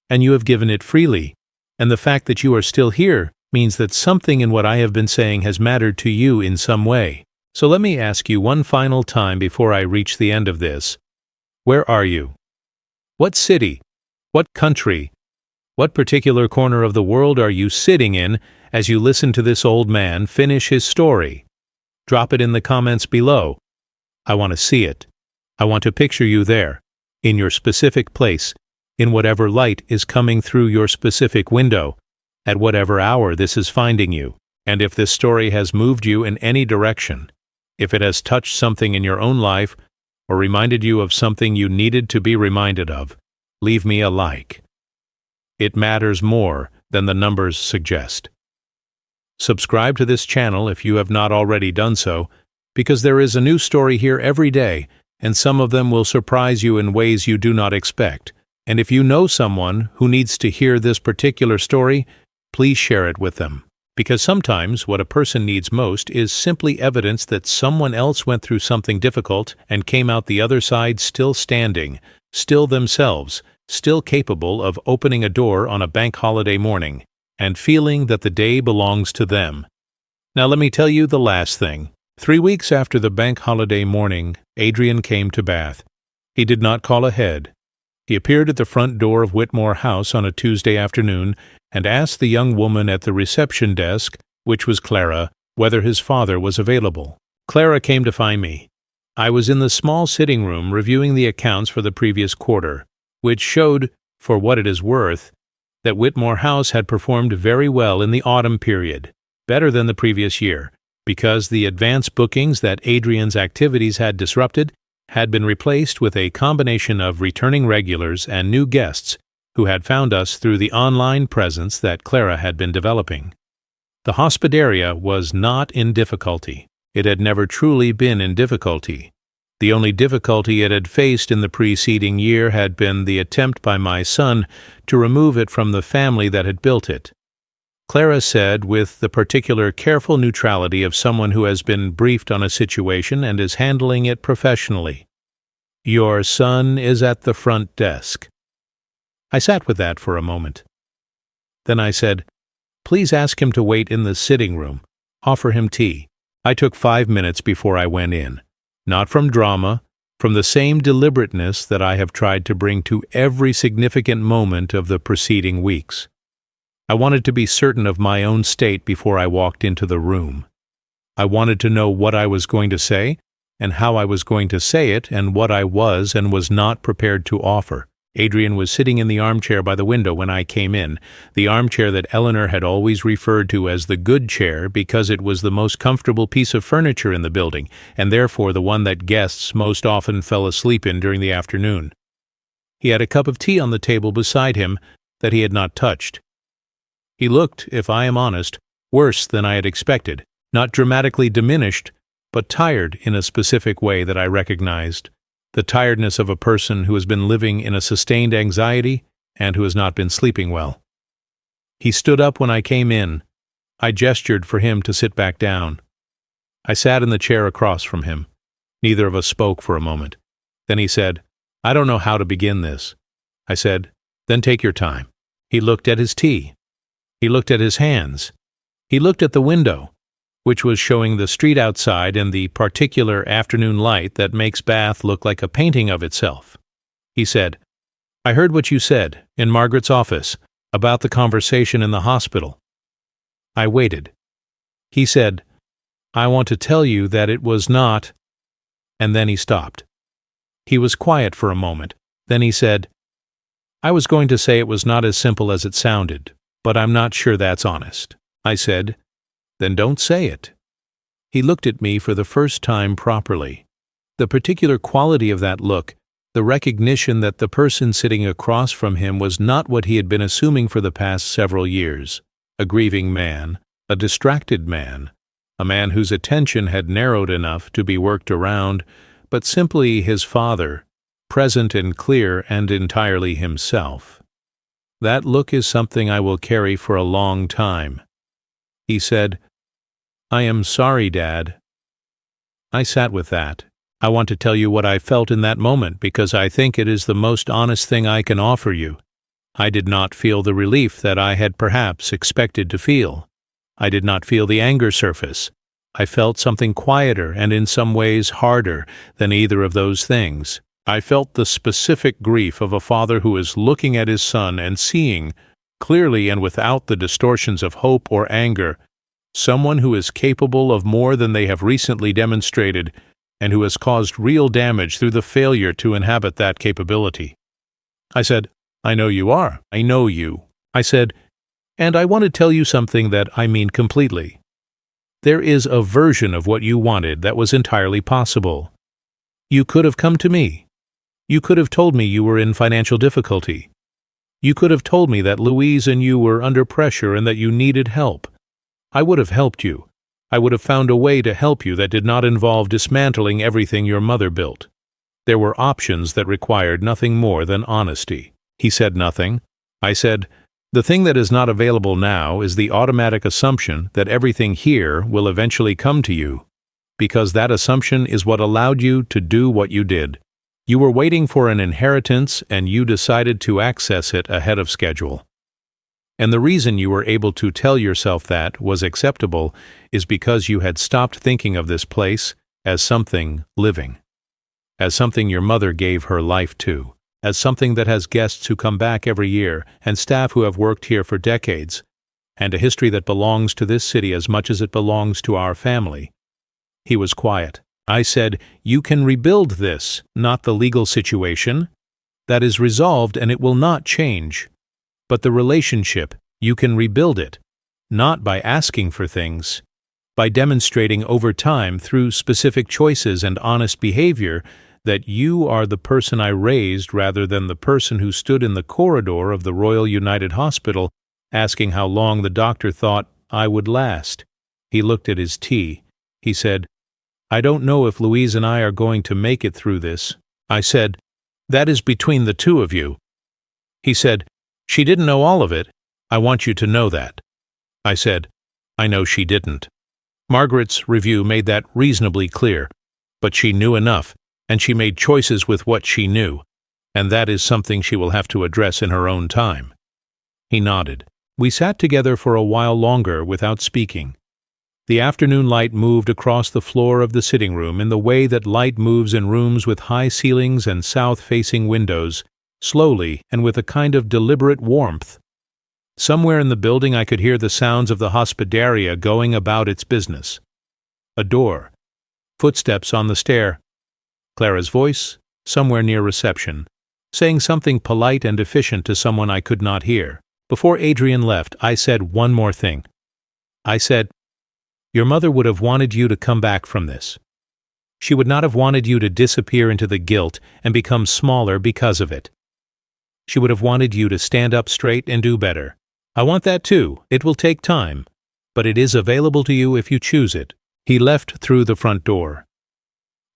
and you have given it freely, and the fact that you are still here means that something in what I have been saying has mattered to you in some way. So let me ask you one final time before I reach the end of this. Where are you? What city? What country? What particular corner of the world are you sitting in as you listen to this old man finish his story? Drop it in the comments below. I want to see it. I want to picture you there, in your specific place, in whatever light is coming through your specific window, at whatever hour this is finding you. And if this story has moved you in any direction, if it has touched something in your own life or reminded you of something you needed to be reminded of, leave me a like. It matters more than the numbers suggest. Subscribe to this channel if you have not already done so, because there is a new story here every day, and some of them will surprise you in ways you do not expect. And if you know someone who needs to hear this particular story, please share it with them. Because sometimes what a person needs most is simply evidence that someone else went through something difficult and came out the other side still standing, still themselves, still capable of opening a door on a bank holiday morning, and feeling that the day belongs to them. Now let me tell you the last thing. 3 weeks after the bank holiday morning, Adrian came to Bath. He did not call ahead. He appeared at the front door of Whitmore House on a Tuesday afternoon and asked the young woman at the reception desk, which was Clara, whether his father was available. Clara came to find me. I was in the small sitting room reviewing the accounts for the previous quarter, which showed, for what it is worth, that Whitmore House had performed very well in the autumn period, better than the previous year, because the advance bookings that Adrian's activities had disrupted had been replaced with a combination of returning regulars and new guests who had found us through the online presence that Clara had been developing. The hospitaria was not in difficulty. It had never truly been in difficulty. The only difficulty it had faced in the preceding year had been the attempt by my son to remove it from the family that had built it. Clara said, with the particular careful neutrality of someone who has been briefed on a situation and is handling it professionally, "Your son is at the front desk." I sat with that for a moment. Then I said, "Please ask him to wait in the sitting room. Offer him tea." I took 5 minutes before I went in. Not from drama, from the same deliberateness that I have tried to bring to every significant moment of the preceding weeks. I wanted to be certain of my own state before I walked into the room. I wanted to know what I was going to say, and how I was going to say it, and what I was and was not prepared to offer. Adrian was sitting in the armchair by the window when I came in, the armchair that Eleanor had always referred to as the good chair because it was the most comfortable piece of furniture in the building, and therefore the one that guests most often fell asleep in during the afternoon. He had a cup of tea on the table beside him that he had not touched. He looked, if I am honest, worse than I had expected, not dramatically diminished, but tired in a specific way that I recognized, the tiredness of a person who has been living in a sustained anxiety and who has not been sleeping well. He stood up when I came in. I gestured for him to sit back down. I sat in the chair across from him. Neither of us spoke for a moment. Then he said, "I don't know how to begin this." I said, "Then take your time." He looked at his tea. He looked at his hands. He looked at the window, which was showing the street outside and the particular afternoon light that makes Bath look like a painting of itself. He said, "I heard what you said, in Margaret's office, about the conversation in the hospital." I waited. He said, "I want to tell you that it was not," and then he stopped. He was quiet for a moment. Then he said, "I was going to say it was not as simple as it sounded, but I'm not sure that's honest." I said, "Then don't say it." He looked at me for the first time properly. The particular quality of that look, the recognition that the person sitting across from him was not what he had been assuming for the past several years, a grieving man, a distracted man, a man whose attention had narrowed enough to be worked around, but simply his father, present and clear and entirely himself. That look is something I will carry for a long time. He said, "I am sorry, Dad." I sat with that. I want to tell you what I felt in that moment because I think it is the most honest thing I can offer you. I did not feel the relief that I had perhaps expected to feel. I did not feel the anger surface. I felt something quieter and in some ways harder than either of those things. I felt the specific grief of a father who is looking at his son and seeing, clearly and without the distortions of hope or anger, someone who is capable of more than they have recently demonstrated and who has caused real damage through the failure to inhabit that capability. I said, "I know you are. I know you." I said, "And I want to tell you something that I mean completely. There is a version of what you wanted that was entirely possible. You could have come to me. You could have told me you were in financial difficulty. You could have told me that Louise and you were under pressure and that you needed help. I would have helped you. I would have found a way to help you that did not involve dismantling everything your mother built. There were options that required nothing more than honesty." He said nothing. I said, "The thing that is not available now is the automatic assumption that everything here will eventually come to you, because that assumption is what allowed you to do what you did. You were waiting for an inheritance and you decided to access it ahead of schedule. And the reason you were able to tell yourself that was acceptable is because you had stopped thinking of this place as something living, as something your mother gave her life to, as something that has guests who come back every year and staff who have worked here for decades, and a history that belongs to this city as much as it belongs to our family." He was quiet. I said, "You can rebuild this, not the legal situation. That is resolved and it will not change. But the relationship, you can rebuild it, not by asking for things, by demonstrating over time through specific choices and honest behavior that you are the person I raised rather than the person who stood in the corridor of the Royal United Hospital asking how long the doctor thought I would last." He looked at his tea. He said, "I don't know if Louise and I are going to make it through this." I said, "That is between the two of you." He said, "She didn't know all of it. I want you to know that." I said, "I know she didn't." Margaret's review made that reasonably clear, but she knew enough, and she made choices with what she knew, and that is something she will have to address in her own time. He nodded. We sat together for a while longer without speaking. The afternoon light moved across the floor of the sitting room in the way that light moves in rooms with high ceilings and south-facing windows, slowly and with a kind of deliberate warmth. Somewhere in the building I could hear the sounds of the hospitaria going about its business. A door. Footsteps on the stair. Clara's voice, somewhere near reception, saying something polite and efficient to someone I could not hear. Before Adrian left, I said one more thing. I said, "Your mother would have wanted you to come back from this. She would not have wanted you to disappear into the guilt and become smaller because of it. She would have wanted you to stand up straight and do better, I want that too. It will take time, but it is available to you if you choose it. He left through the front door.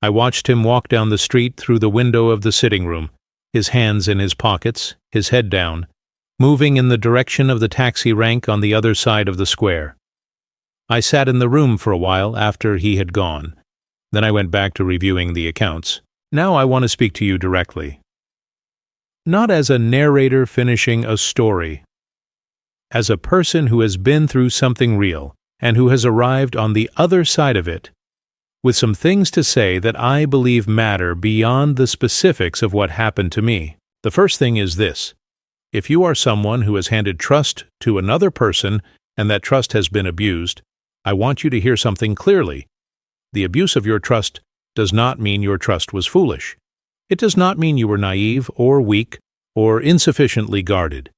I watched him walk down the street through the window of the sitting room, his hands in his pockets, his head down, moving in the direction of the taxi rank on the other side of the square. I sat in the room for a while after he had gone. Then I went back to reviewing the accounts. Now I want to speak to you directly. Not as a narrator finishing a story. As a person who has been through something real and who has arrived on the other side of it, with some things to say that I believe matter beyond the specifics of what happened to me. The first thing is this. If you are someone who has handed trust to another person and that trust has been abused, I want you to hear something clearly. The abuse of your trust does not mean your trust was foolish. It does not mean you were naive or weak or insufficiently guarded.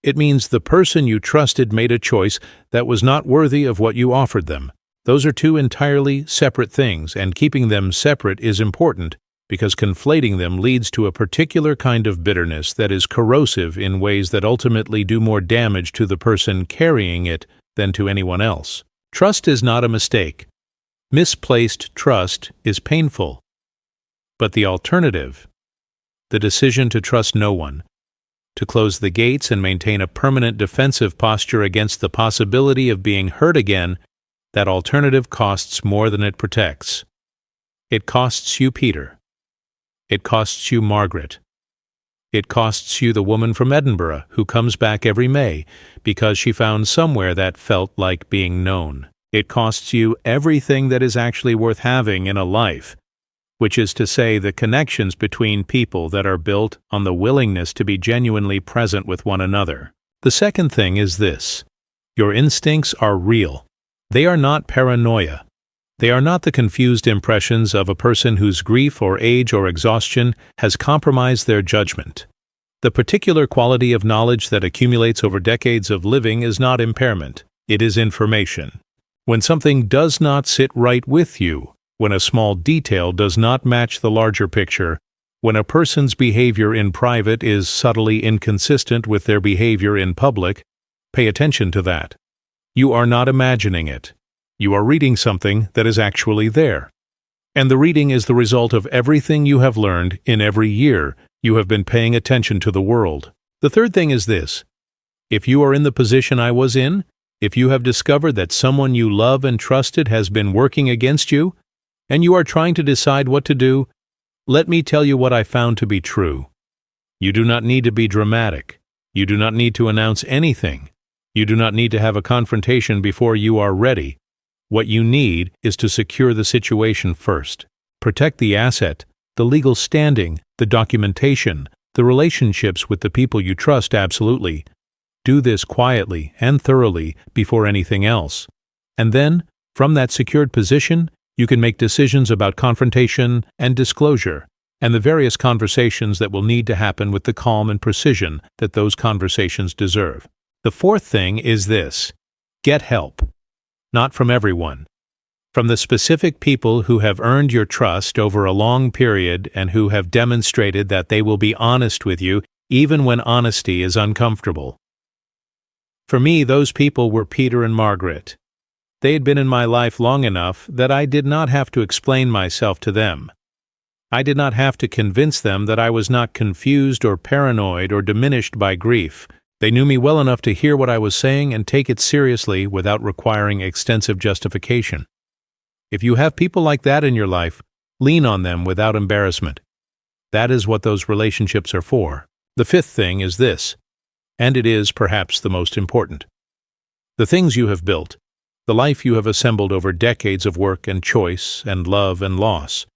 It means the person you trusted made a choice that was not worthy of what you offered them. Those are two entirely separate things, and keeping them separate is important because conflating them leads to a particular kind of bitterness that is corrosive in ways that ultimately do more damage to the person carrying it than to anyone else. Trust is not a mistake. Misplaced trust is painful. But the alternative, the decision to trust no one, to close the gates and maintain a permanent defensive posture against the possibility of being hurt again, that alternative costs more than it protects. It costs you Peter. It costs you Margaret. It costs you the woman from Edinburgh who comes back every May because she found somewhere that felt like being known. It costs you everything that is actually worth having in a life, which is to say the connections between people that are built on the willingness to be genuinely present with one another. The second thing is this. Your instincts are real. They are not paranoia. They are not the confused impressions of a person whose grief or age or exhaustion has compromised their judgment. The particular quality of knowledge that accumulates over decades of living is not impairment. It is information. When something does not sit right with you, when a small detail does not match the larger picture, when a person's behavior in private is subtly inconsistent with their behavior in public, pay attention to that. You are not imagining it. You are reading something that is actually there. And the reading is the result of everything you have learned in every year you have been paying attention to the world. The third thing is this. If you are in the position I was in, if you have discovered that someone you love and trusted has been working against you, and you are trying to decide what to do, let me tell you what I found to be true. You do not need to be dramatic. You do not need to announce anything. You do not need to have a confrontation before you are ready. What you need is to secure the situation first. Protect the asset, the legal standing, the documentation, the relationships with the people you trust absolutely. Do this quietly and thoroughly before anything else. And then, from that secured position, you can make decisions about confrontation and disclosure, and the various conversations that will need to happen with the calm and precision that those conversations deserve. The fourth thing is this. Get help. Not from everyone. From the specific people who have earned your trust over a long period and who have demonstrated that they will be honest with you even when honesty is uncomfortable. For me, those people were Peter and Margaret. They had been in my life long enough that I did not have to explain myself to them. I did not have to convince them that I was not confused or paranoid or diminished by grief. They knew me well enough to hear what I was saying and take it seriously without requiring extensive justification. If you have people like that in your life, lean on them without embarrassment. That is what those relationships are for. The fifth thing is this, and it is perhaps the most important. The things you have built, the life you have assembled over decades of work and choice and love and loss,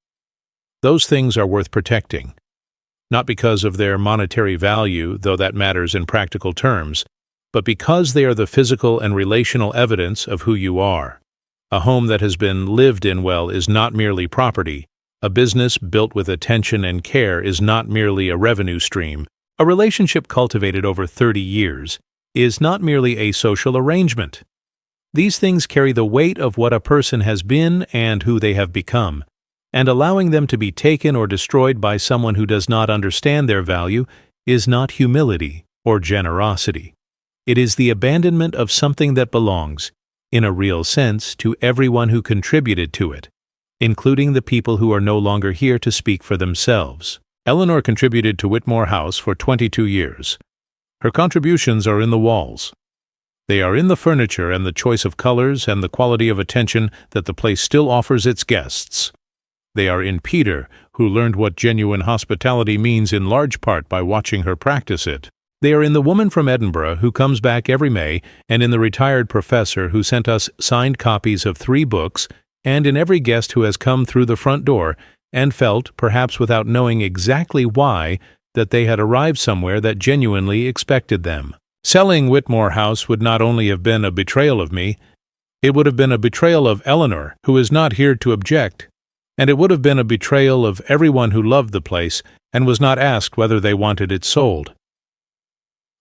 those things are worth protecting. Not because of their monetary value, though that matters in practical terms, but because they are the physical and relational evidence of who you are. A home that has been lived in well is not merely property. A business built with attention and care is not merely a revenue stream. A relationship cultivated over 30 years is not merely a social arrangement. These things carry the weight of what a person has been and who they have become. And allowing them to be taken or destroyed by someone who does not understand their value is not humility or generosity. It is the abandonment of something that belongs, in a real sense, to everyone who contributed to it, including the people who are no longer here to speak for themselves. Eleanor contributed to Whitmore House for 22 years. Her contributions are in the walls. They are in the furniture and the choice of colors and the quality of attention that the place still offers its guests. They are in Peter, who learned what genuine hospitality means in large part by watching her practice it. They are in the woman from Edinburgh who comes back every May, and in the retired professor who sent us signed copies of 3 books, and in every guest who has come through the front door and felt, perhaps without knowing exactly why, that they had arrived somewhere that genuinely expected them. Selling Whitmore House would not only have been a betrayal of me, it would have been a betrayal of Eleanor, who is not here to object, and it would have been a betrayal of everyone who loved the place and was not asked whether they wanted it sold.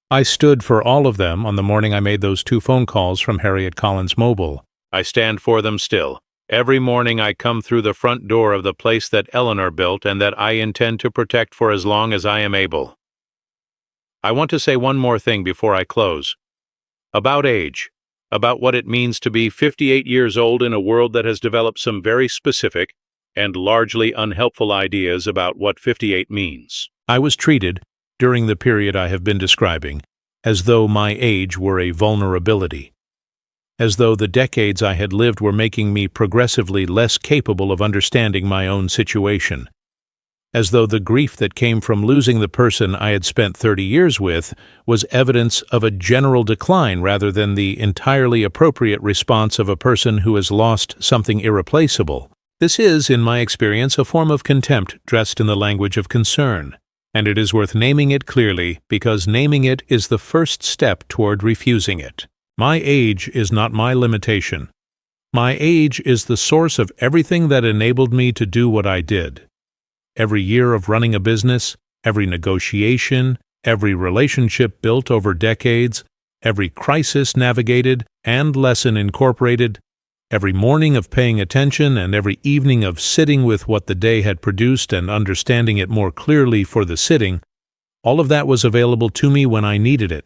I stood for all of them on the morning I made those 2 phone calls from Harriet Collins Mobile. I stand for them still. Every morning I come through the front door of the place that Eleanor built and that I intend to protect for as long as I am able. I want to say one more thing before I close. About age. About what it means to be 58 years old in a world that has developed some very specific and largely unhelpful ideas about what 58 means. I was treated, during the period I have been describing, as though my age were a vulnerability. As though the decades I had lived were making me progressively less capable of understanding my own situation. As though the grief that came from losing the person I had spent 30 years with was evidence of a general decline rather than the entirely appropriate response of a person who has lost something irreplaceable. This is, in my experience, a form of contempt dressed in the language of concern, and it is worth naming it clearly because naming it is the first step toward refusing it. My age is not my limitation. My age is the source of everything that enabled me to do what I did. Every year of running a business, every negotiation, every relationship built over decades, every crisis navigated and lesson incorporated, every morning of paying attention and every evening of sitting with what the day had produced and understanding it more clearly for the sitting, all of that was available to me when I needed it.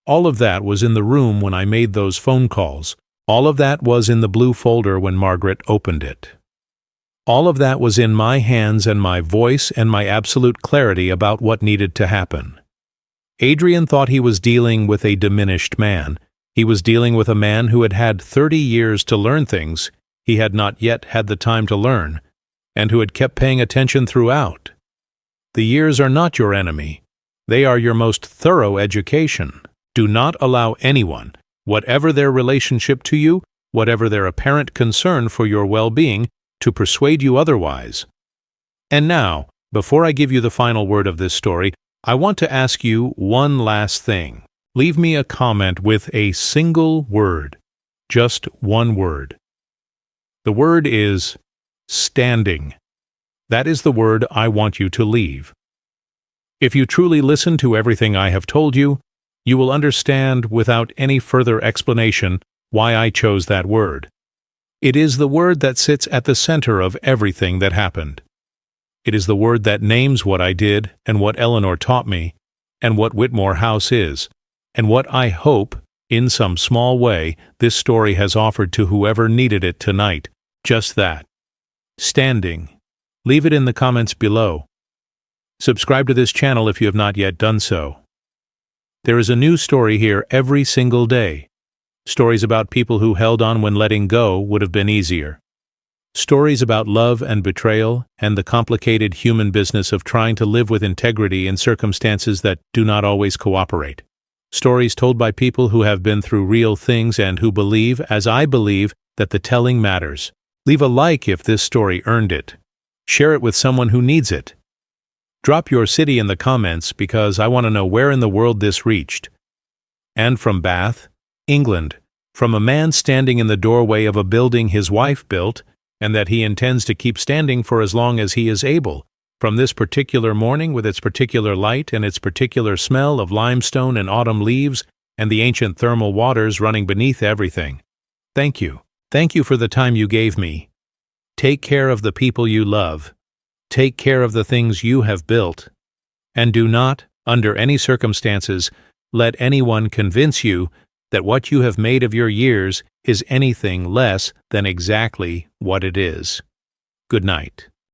All of that was in the room when I made those phone calls. All of that was in the blue folder when Margaret opened it. All of that was in my hands and my voice and my absolute clarity about what needed to happen. Adrian thought he was dealing with a diminished man. He was dealing with a man who had had 30 years to learn things he had not yet had the time to learn, and who had kept paying attention throughout. The years are not your enemy. They are your most thorough education. Do not allow anyone, whatever their relationship to you, whatever their apparent concern for your well-being, to persuade you otherwise. And now, before I give you the final word of this story, I want to ask you one last thing. Leave me a comment with a single word, just one word. The word is standing. That is the word I want you to leave. If you truly listen to everything I have told you, you will understand without any further explanation why I chose that word. It is the word that sits at the center of everything that happened. It is the word that names what I did and what Eleanor taught me, and what Whitmore House is, and what I hope, in some small way, this story has offered to whoever needed it tonight. Just that. Standing. Leave it in the comments below. Subscribe to this channel if you have not yet done so. There is a new story here every single day. Stories about people who held on when letting go would have been easier. Stories about love and betrayal and the complicated human business of trying to live with integrity in circumstances that do not always cooperate. Stories told by people who have been through real things and who believe, as I believe, that the telling matters. Leave a like if this story earned it. Share it with someone who needs it. Drop your city in the comments because I want to know where in the world this reached. And from Bath, England, from a man standing in the doorway of a building his wife built, and that he intends to keep standing for as long as he is able, from this particular morning with its particular light and its particular smell of limestone and autumn leaves and the ancient thermal waters running beneath everything. Thank you. Thank you for the time you gave me. Take care of the people you love. Take care of the things you have built. And do not, under any circumstances, let anyone convince you that what you have made of your years is anything less than exactly what it is. Good night.